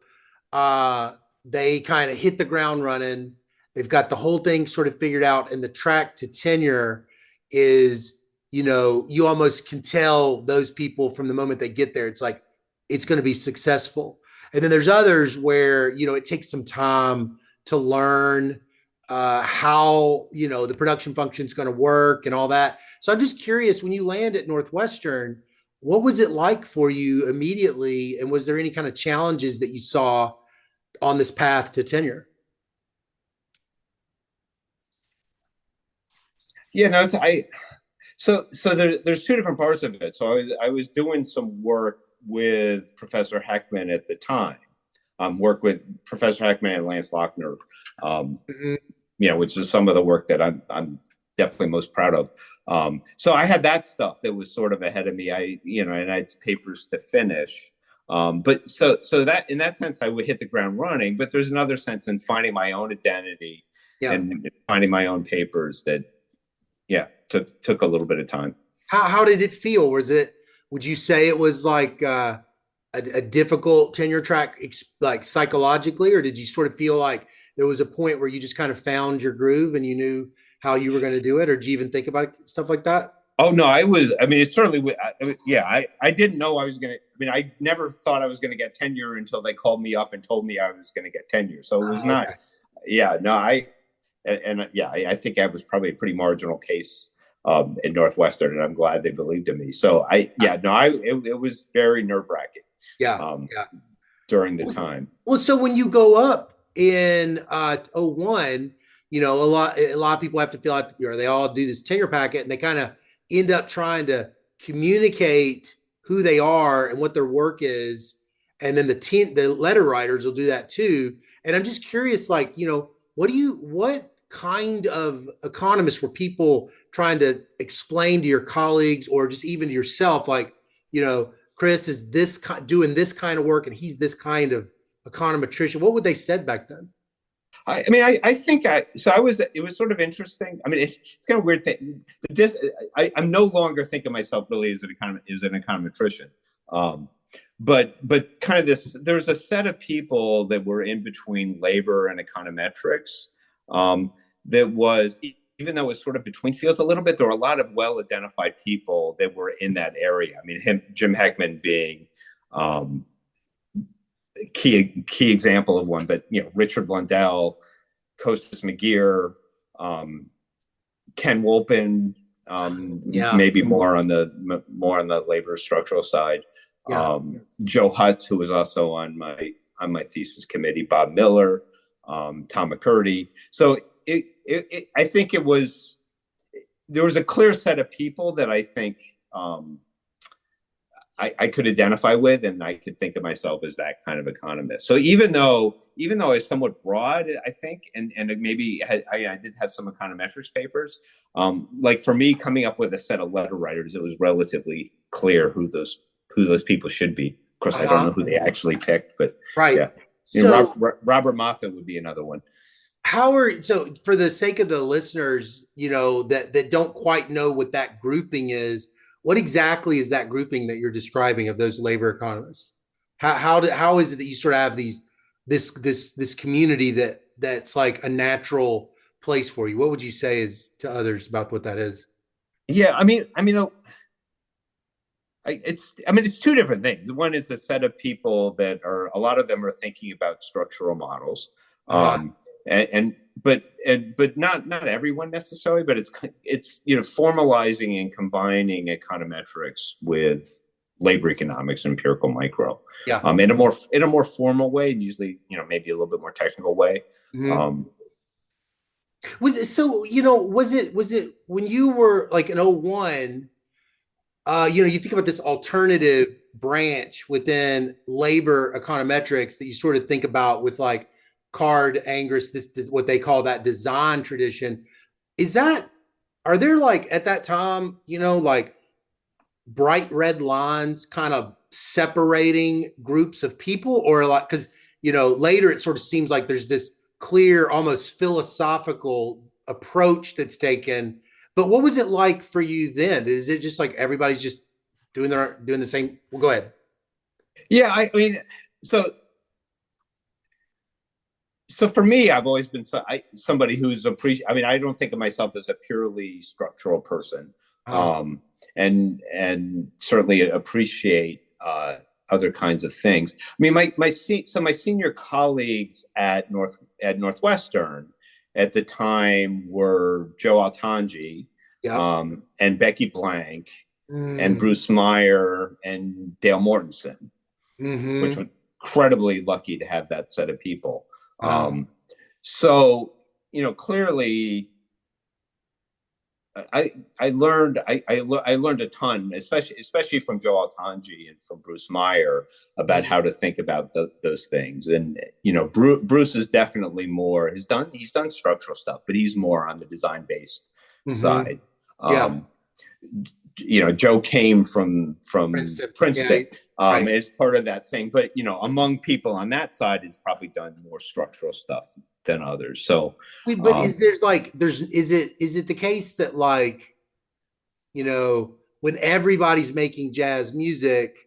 uh they kind of hit the ground running. They've got the whole thing sort of figured out, and the track to tenure is, you almost can tell those people from the moment they get there. It's like it's going to be successful. And then there's others where, it takes some time to learn how, the production function is going to work and all that. So I'm just curious, when you land at Northwestern, what was it like for you immediately? And was there any kind of challenges that you saw on this path to tenure? Yeah, no, there's two different parts of it. So I was doing some work with Professor Heckman at the time. Work with Professor Heckman and Lance Lochner, um, Mhm. which is some of the work that I'm definitely most proud of. So I had that stuff that was sort of ahead of me. And I had papers to finish. But so that in that sense, I would hit the ground running. But there's another sense in finding my own identity Yeah. and finding my own papers that, yeah, took a little bit of time. How did it feel? Would you say it was like a difficult tenure track, like psychologically, or did you sort of feel like there was a point where you just kind of found your groove and you knew how you were going to do it, or did you even think about stuff like that? Oh no, I was. I mean, it certainly. Yeah, I didn't know I was gonna. I mean, I never thought I was gonna get tenure until they called me up and told me I was gonna get tenure. So it was not. Okay. Yeah, no, yeah, I think I was probably a pretty marginal case in Northwestern, and I'm glad they believed in me. So yeah, no, it was very nerve wracking Yeah. um, Yeah. during the time. Well, so when you go up in '01, a lot of people have to fill out, they all do this tenure packet, and they kind of end up trying to communicate who they are and what their work is. And then the letter writers will do that too. And I'm just curious, like, what kind of economists were people trying to explain to your colleagues or just even to yourself, like, Chris is doing this kind of work and he's this kind of econometrician? What would they said back then? I mean, I think so I was, it was sort of interesting. I mean, it's kind of weird thing. I'm no longer thinking of myself really as an econometrician. Um, but kind of there's a set of people that were in between labor and econometrics that was, even though it was sort of between fields a little bit, there were a lot of well identified people that were in that area. I mean, Jim Heckman being um, key example of one, but Richard Blundell, Costas McGear, um, Ken Wolpin, Yeah. maybe more on the labor structural side. Yeah. Joe Hutz, who was also on my thesis committee, Bob Miller, Tom McCurdy. So I think there was a clear set of people that I think I could identify with, and I could think of myself as that kind of economist. So even though I was somewhat broad, I think, and maybe I did have some econometrics papers. Like for me, coming up with a set of letter writers, it was relatively clear who those people should be. Of course, I don't know Uh-huh. who they actually picked, but Right. yeah, So Robert Moffat would be another one. so for the sake of the listeners, that don't quite know what that grouping is, what exactly is that grouping that you're describing of those labor economists? How is it that you sort of have this community that's like a natural place for you? What would you say is to others about what that is? Yeah, it's two different things. One is a set of people that are, a lot of them are thinking about structural models, Uh-huh. but not everyone necessarily. But it's formalizing and combining econometrics with labor economics and empirical micro, Yeah. in a more formal way, and usually maybe a little bit more technical way. Mhm. Um, Was it so, was it when you were like in '01? You think about this alternative branch within labor econometrics that you sort of think about with like Card, Angus, this what they call that design tradition. Is that, are there like at that time, like bright red lines kind of separating groups of people, or like, because later it sort of seems like there's this clear, almost philosophical approach that's taken. But what was it like for you then? Is it just like everybody's just doing the same? Well, go ahead. Yeah, I mean, so so for me, I've always been somebody who's I mean, I don't think of myself as a purely structural person, Uh, um, and certainly appreciate other kinds of things. I mean, my senior colleagues at Northwestern at the time were Joe Altanji, yep. and Becky Blank and Mm, Bruce Meyer and Dale Mortensen, which hmm. was incredibly lucky to have that set of people. Uh, Um, so, clearly, I learned a ton, especially from Joe Altanji and from Bruce Meyer about mm, how to think about those things. And Bruce is definitely more. He's done structural stuff, but he's more on the design based hmm. side. Yeah. Um, Joe came from Princeton. Yeah. Princeton, Right. as part of that thing. But among people on that side, has probably done more structural stuff than others. So, Wait, but um, is it the case that like, when everybody's making jazz music,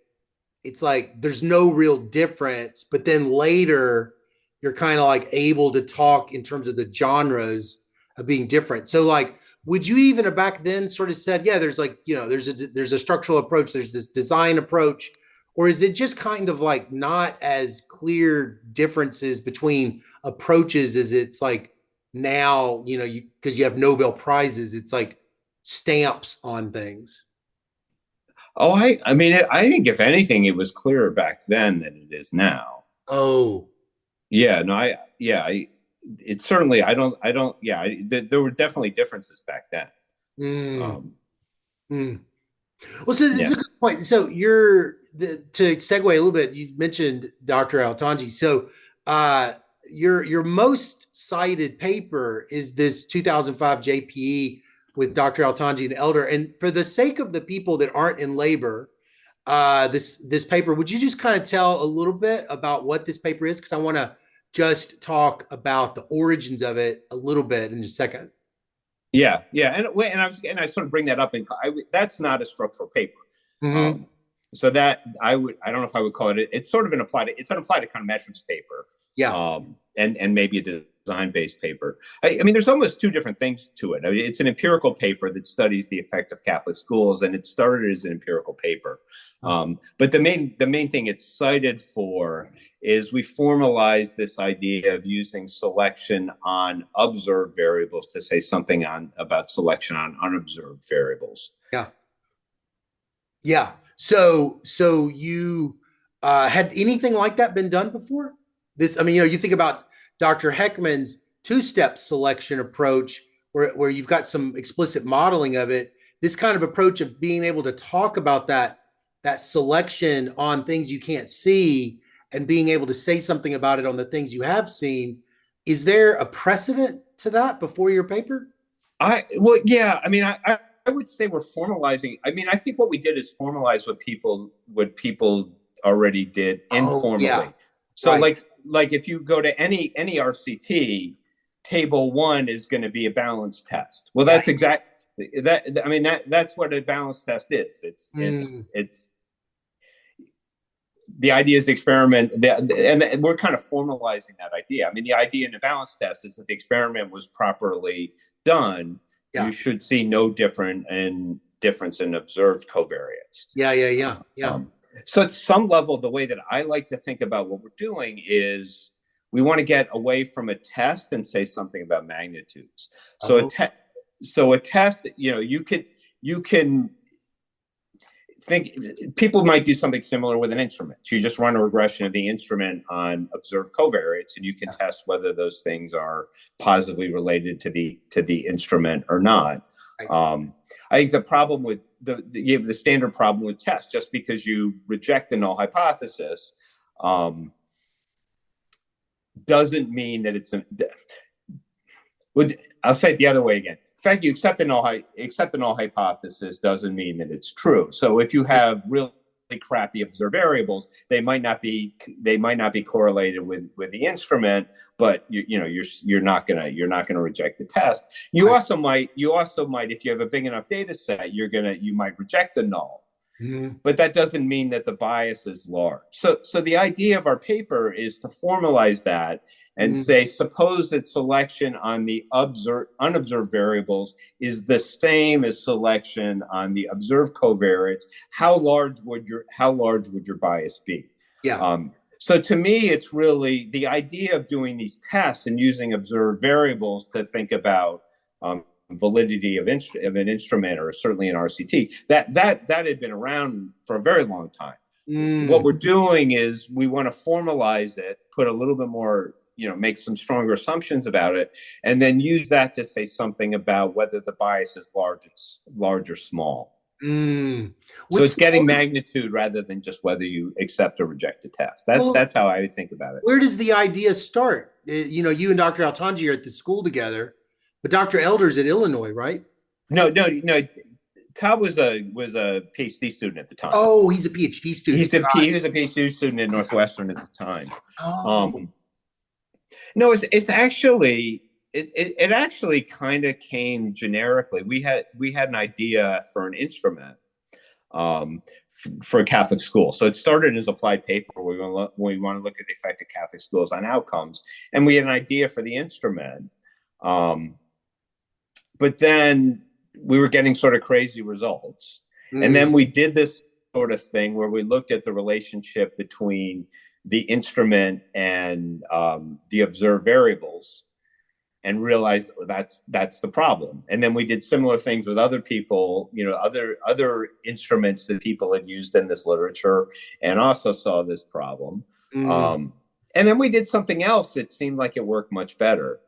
it's like there's no real difference, but then later you're kind of like able to talk in terms of the genres of being different. So like, would you even back then sort of said, yeah, there's like, there's a structural approach, there's this design approach, or is it just kind of like not as clear differences between approaches as it's like now, you because you have Nobel prizes, it's like stamps on things. I mean, I think if anything, it was clearer back then than it is now. Oh. Yeah, no, it's certainly, yeah, there were definitely differences back then. Mm, Um, mm. Well, so this is yeah. a good point. So to segue a little bit, you mentioned Dr. Altanji. So uh, your most cited paper is this 2005 JPE with Dr. Altanji and Elder. And for the sake of the people that aren't in labor, this paper, would you just kind of tell a little bit about what this paper is? Because I want to just talk about the origins of it a little bit in a second. Yeah, yeah, and I sort of bring that up, and that's not a structural paper. Mm-hmm. Um, so that I don't know if I would call it. It's sort of it's an applied econometrics paper, Yeah. and maybe a design based paper. I mean, there's almost two different things to it. I mean, it's an empirical paper that studies the effect of Catholic schools, and it started as an empirical paper. But the main thing it's cited for is we formalize this idea of using selection on observed variables to say something about selection on unobserved variables. Yeah. Yeah. So you had anything like that been done before? This, I mean, you think about Dr. Heckman's two-step selection approach, where you've got some explicit modeling of it. This kind of approach of being able to talk about that selection on things you can't see and being able to say something about it on the things you have seen. Is there a precedent to that before your paper? Yeah, I mean, I would say we're formalizing. I mean, I think what we did is formalize what people already did Oh, yeah. informally. So Right. like if you go to any RCT, table one is going to be a balance test. Well, Yeah. that's I mean, that's what a balance test is. Mm, It's the idea is the experiment, and we're kind of formalizing that idea. I mean, the idea in the balance test is that the experiment was properly done. You yeah. should see no difference in observed covariates. Yeah. Yeah. Yeah. Yeah. Um, so at some level, the way that I like to think about what we're doing is we want to get away from a test and say something about magnitudes. So Oh, a test, you can think people might do something similar with an instrument. You just run a regression of the instrument on observed covariates, and you can yeah. test whether those things are positively related to the instrument or not. Right. Um, I think the problem with you have the standard problem with tests. Just because you reject the null hypothesis doesn't mean that it's I'll say it the other way again. The fact you accept the null hypothesis doesn't mean that it's true. So if you have real crappy observed variables, they might not be correlated with the instrument, but you're not gonna reject the test. You Right. also might if you have a big enough data set, you might reject the null, Mhm. but that doesn't mean that the bias is large. So the idea of our paper is to formalize that and Mhm. say, suppose that selection on the unobserved variables is the same as selection on the observed covariates. How large would your bias be? Yeah. So to me, it's really the idea of doing these tests and using observed variables to think about validity of an instrument, or certainly an RCT, that had been around for a very long time. Mm. What we're doing is we want to formalize it, put a little bit more, make some stronger assumptions about it, and then use that to say something about whether the bias is large or small. Mm. So What's it's getting magnitude rather than just whether you accept or reject a test. well, That's how I would think about it. where does the idea start? You and Dr. Altanji are at the school together, but Dr. Elder's at Illinois, right? No. Todd was a PhD student at the time. Oh, he's a PhD student. He was a PhD student at Northwestern at the time. Oh. No, it's actually it actually kind of came generically. We had an idea for an instrument for a Catholic school. So it started as applied paper where we want to look at the effect of Catholic schools on outcomes, and we had an idea for the instrument. But then we were getting sort of crazy results. And Mm. then we did this sort of thing where we looked at the relationship between the instrument and the observed variables and realized that's the problem. And then we did similar things with other people, other instruments that people had used in this literature, and also saw this problem. Mm. And then we did something else that seemed like it worked much better,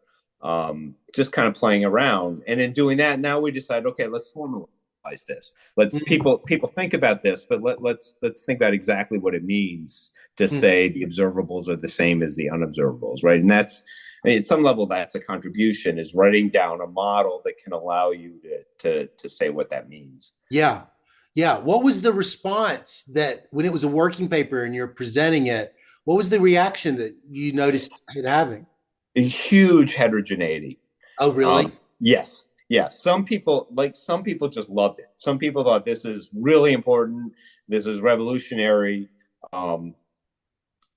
just kind of playing around. And in doing that, now we decided, okay, let's formalize this. Let's Mm. people think about this, but let's think about exactly what it means to Mm. say the observables are the same as the unobservables, right? And that's, I mean, at some level, that's a contribution, is writing down a model that can allow you to say what that means. Yeah. Yeah. What was the response that when it was a working paper and you're presenting it? What was the reaction that you noticed it having? A huge heterogeneity. Oh, really? Yes, yes. Some people just loved it. Some people thought this is really important. This is revolutionary. Um,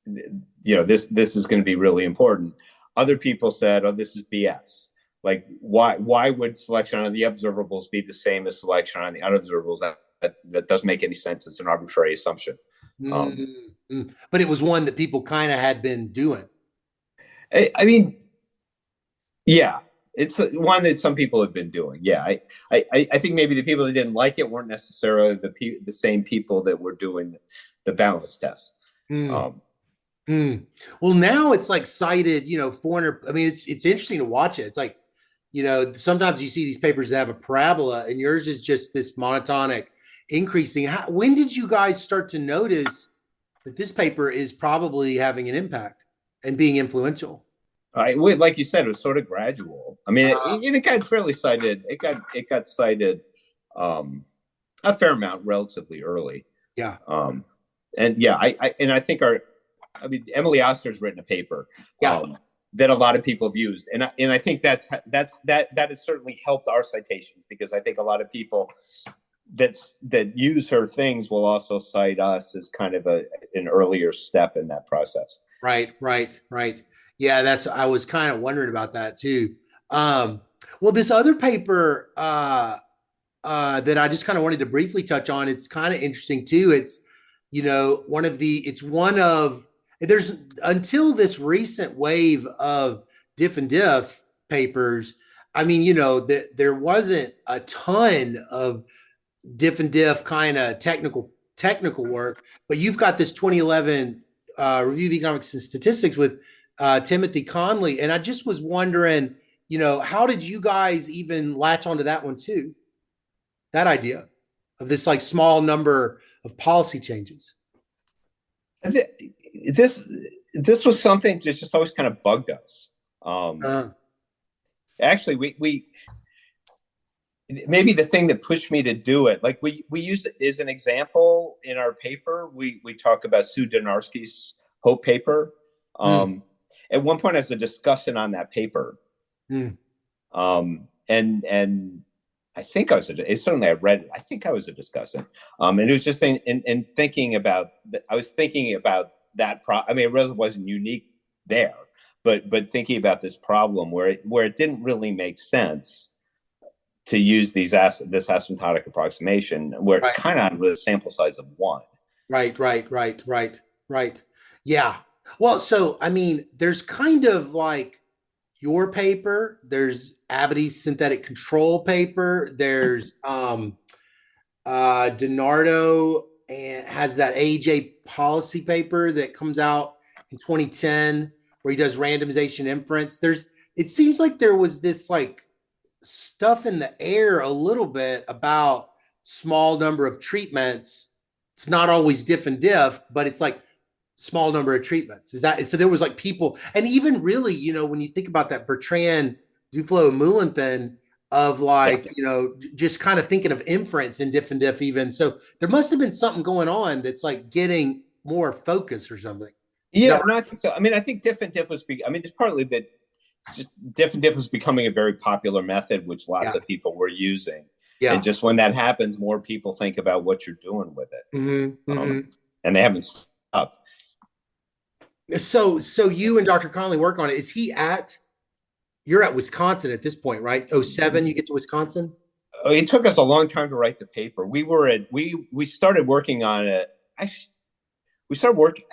this is going to be really important. Other people said, "Oh, this is BS. Like, why would selection on the observables be the same as selection on the unobservables? That doesn't make any sense. It's an arbitrary assumption." Um, Mm. But it was one that people kind of had been doing. I mean, yeah, it's one that some people have been doing. Yeah, I think maybe the people that didn't like it weren't necessarily the same people that were doing the balance test. Mm. Um, Well, now it's like cited, 400. I mean, it's interesting to watch it. It's like, sometimes you see these papers that have a parabola, and yours is just this monotonic increasing. When did you guys start to notice that this paper is probably having an impact and being influential? like you said, it was sort of gradual. I mean, Uh, it got fairly cited. It got cited a fair amount relatively early. yeah, Um, and yeah, I think Emily Oster's written a paper yeah, that a lot of people have used, and I think that has certainly helped our citations, because I think a lot of people that use her things will also cite us as kind of an earlier step in that process. right. Yeah, I was kind of wondering about that too. Well, this other paper that I just kind of wanted to briefly touch on, it's kind of interesting too. It's one of, there's, until this recent wave of diff and diff papers. I mean, there wasn't a ton of diff and diff kind of technical work, but you've got this 2011 review of economics and statistics with Timothy Conley, and I just was wondering, how did you guys even latch onto that one too? That idea of this like small number of policy changes. This was something that just always kind of bugged us. Uh, Actually, we maybe the thing that pushed me to do it, like we used it as an example in our paper. We talk about Sue Donarski's Hope paper. Mm, At one point, I was a discussion on that paper, mm, and I think I was certainly I read it. I think I was a discussant, and it was just in thinking about. I was thinking about that. I mean, it really wasn't unique there, but thinking about this problem where it didn't really make sense to use this asymptotic approximation, where it's right, kind of with a sample size of one. right. Yeah. Well, so I mean, there's kind of like your paper, there's Abady's synthetic control paper, there's DiNardo and has that AJ policy paper that comes out in 2010 where he does randomization inference. There's it seems like there was this like stuff in the air a little bit about small number of treatments. It's not always diff and diff, but it's like small number of treatments. Is that so? There was like people, and even really, when you think about that Bertrand, Duflo, Muhlenthal of Yeah, like, just kind of thinking of inference in diff and diff, even. So there must have been something going on that's like getting more focus or something. Is that yeah, right? no, I think so. I mean, I think diff and diff was. I mean, it's partly that just diff and diff was becoming a very popular method, which lots Yeah. of people were using. And Yeah. just when that happens, more people think about what you're doing with it, Mm-hmm. Mm-hmm. and they haven't stopped. So you and Dr. Conley work on it. Is he at You're at Wisconsin at this point, right? Oh, 07, you get to Wisconsin? It took us a long time to write the paper. We started working on it. Actually, we started working.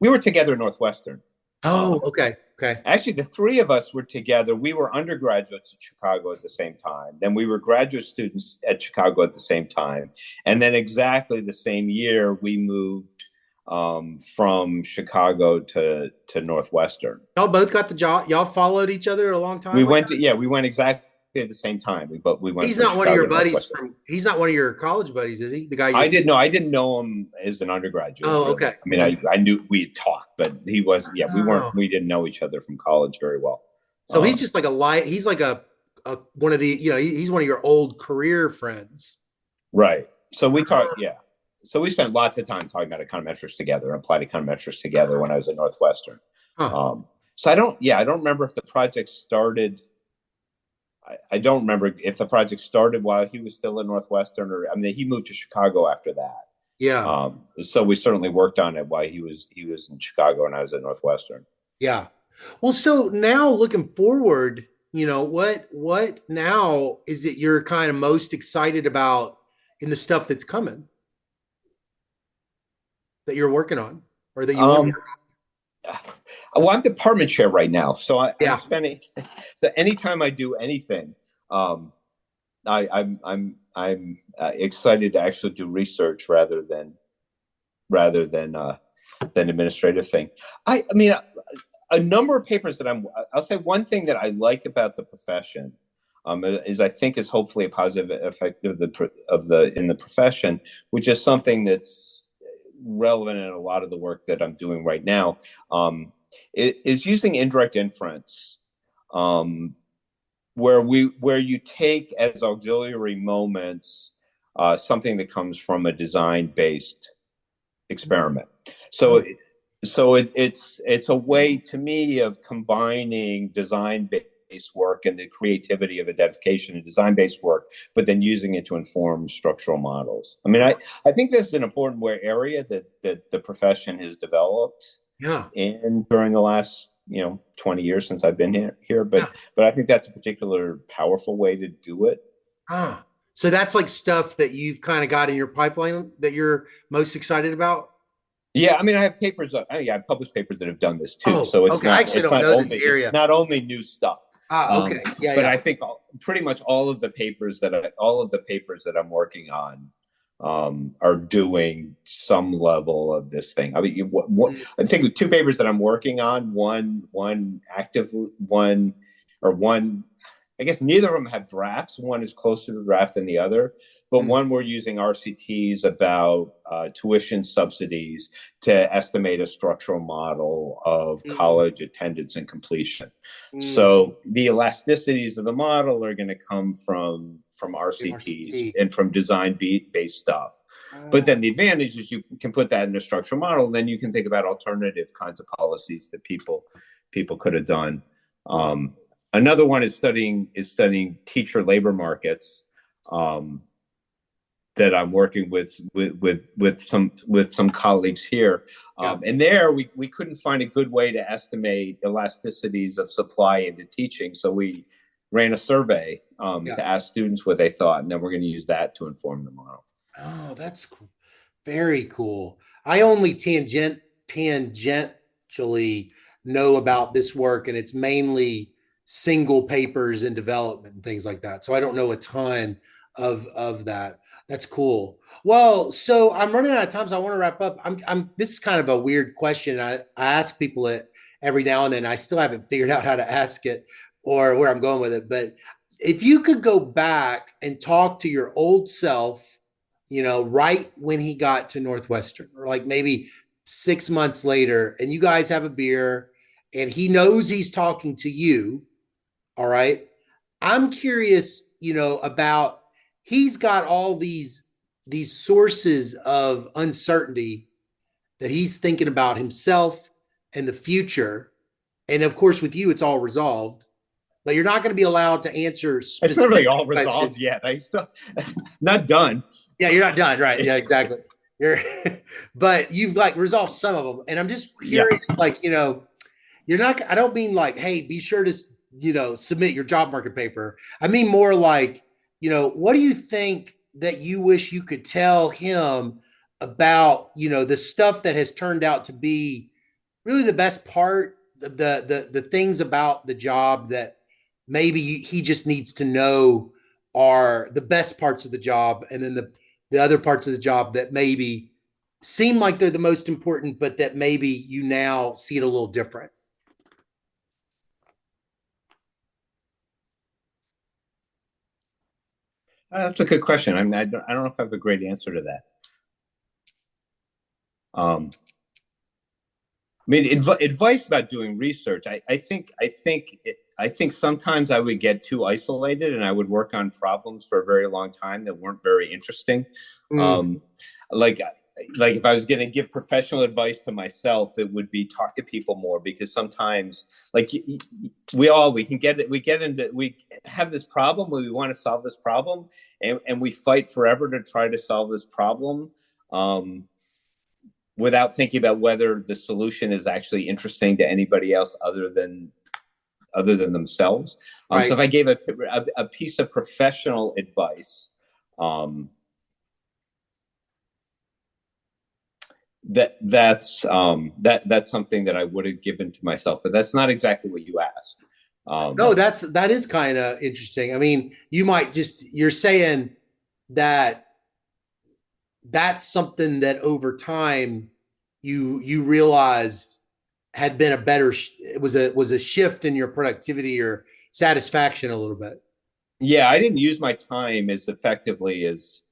We were together at Northwestern. Oh, Um, okay. Okay. Actually, the three of us were together. We were undergraduates at Chicago at the same time. Then we were graduate students at Chicago at the same time. And then exactly the same year, we moved from Chicago to Northwestern. Y'all both got the job. Y'all followed each other a long time like that? We went exactly at the same time. But we went He's from not one of your Chicago to buddies Northwestern. from, he's not one of your college buddies, is he? The guy you're, I didn't know him as an undergraduate, oh, really. okay. I mean, Okay. I knew we had talked, but Oh, we didn't know each other from college very well. so he's just like a light, he's like one of the, he's one of your old career friends. Right. So we talked, Oh, yeah. So we spent lots of time talking about econometrics together, applied econometrics together when I was at Northwestern. huh. So I don't remember if the project started. I don't remember if the project started while he was still at Northwestern, or I mean, he moved to Chicago after that. Yeah. So we certainly worked on it while he was in Chicago and I was at Northwestern. Yeah. Well, so now looking forward, what now is it you're kind of most excited about in the stuff that's coming that you're working on or that you want to Um, work well, I'm department chair right now, so on? I'm Yeah. spending. So anytime I do anything, um, I'm excited to actually do research rather than administrative thing. I mean, a number of papers that I'll say one thing that I like about the profession is I think is hopefully a positive effect of the in the profession, which is something that's relevant in a lot of the work that I'm doing right now. Is using indirect inference, um, where you take as auxiliary moments something that comes from a design based experiment. So it's a way to me of combining design based work and the creativity of identification and design based work, but then using it to inform structural models. I mean, I think this is an important area that the profession has developed Yeah. in during the last 20 years since I've been here. Yeah. But I think that's a particular powerful way to do it. Ah. So that's like stuff that you've kind of got in your pipeline that you're most excited about? Yeah, I mean, I have papers. I have published papers that have done this too. Oh, So okay. I actually don't know this it's area. not only new stuff. Ah, okay. Yeah, But yeah. I think pretty much all of the papers that I'm working on are doing some level of this thing. I mean, Mm, I think two papers that I'm working on, one active one or one. I guess neither of them have drafts. One is closer to draft than the other, but one we're using RCTs about tuition subsidies to estimate a structural model of college attendance and completion. So the elasticities of the model are going to come from RCTs and from design based stuff. But then the advantage is you can put that in a structural model. Then you can think about alternative kinds of policies that people could have done. Another one is studying teacher labor markets that I'm working with some colleagues here. And there we couldn't find a good way to estimate elasticities of supply into teaching. So we ran a survey to ask students what they thought, and then we're going to use that to inform the model. Oh, that's cool. Very cool. I only tangentially know about this work, and it's mainly single papers in development and things like that. So I don't know a ton of that. That's cool. Well, so I'm running out of time, so I want to wrap up. This is kind of a weird question. I ask people it every now and then. I still haven't figured out how to ask it or where I'm going with it. But if you could go back and talk to your old self, right when he got to Northwestern, or like maybe 6 months later, and you guys have a beer and he knows he's talking to you. All right. I'm curious, about he's got all these sources of uncertainty that he's thinking about himself and the future. And of course, with you, it's all resolved, but you're not going to be allowed to answer specific It's not really all questions. resolved yet. I still not done. Yeah, you're not done, right? Yeah, exactly. But you've like resolved some of them, and I'm just curious, like you're not. I don't mean like, hey, be sure to submit your job market paper. I mean more like, what do you think that you wish you could tell him about, the stuff that has turned out to be really the best part, the things about the job that maybe he just needs to know are the best parts of the job, and then the other parts of the job that maybe seem like they're the most important, but that maybe you now see it a little different. That's a good question. I don't know if I have a great answer to that. I mean, advice about doing research. I think sometimes I would get too isolated, and I would work on problems for a very long time that weren't very interesting. Like if I was going to give professional advice to myself, it would be talk to people more, because sometimes we have this problem where we want to solve this problem, and we fight forever to try to solve this problem. Without thinking about whether the solution is actually interesting to anybody else other than themselves. Right. So if I gave a piece of professional advice, that's something that I would have given to myself, but that's not exactly what you asked. No, that is kind of interesting. I mean, you're saying that that's something that over time you realized had been it was a shift in your productivity or satisfaction a little bit. Yeah, I didn't use my time as effectively as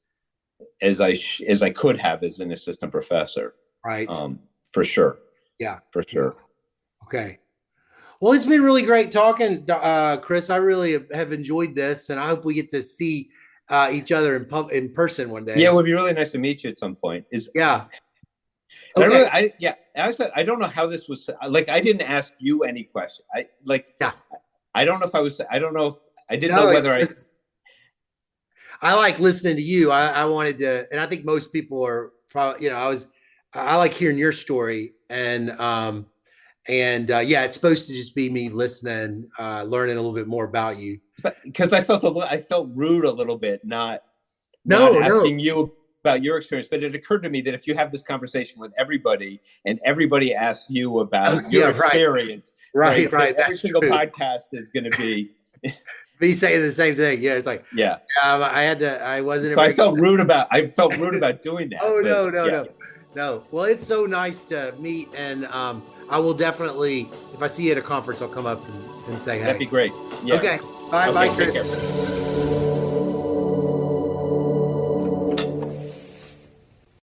I could have as an assistant professor. Right. For sure. Yeah. For sure. Okay. Well, it's been really great talking, Chris. I really have enjoyed this, and I hope we get to see each other in person one day. Yeah, it would be really nice to meet you at some point. Yeah. Okay. I don't know how this was. Like, I didn't ask you any question. I don't know if I was. I don't know if I didn't know whether I like listening to you. I wanted to, and I think most people are probably. I like hearing your story, and it's supposed to just be me listening, learning a little bit more about you. Because I felt rude a little bit, not asking you about your experience, but it occurred to me that if you have this conversation with everybody and everybody asks you about your experience, right, every single podcast is going to be me saying the same thing. Yeah, it's like I wasn't. So I felt rude about doing that. Oh, no. Well, it's so nice to meet, and I will definitely, if I see you at a conference, I'll come up and say hey. That'd be great. Yeah. Okay. Bye, Okay, bye, take Chris. care.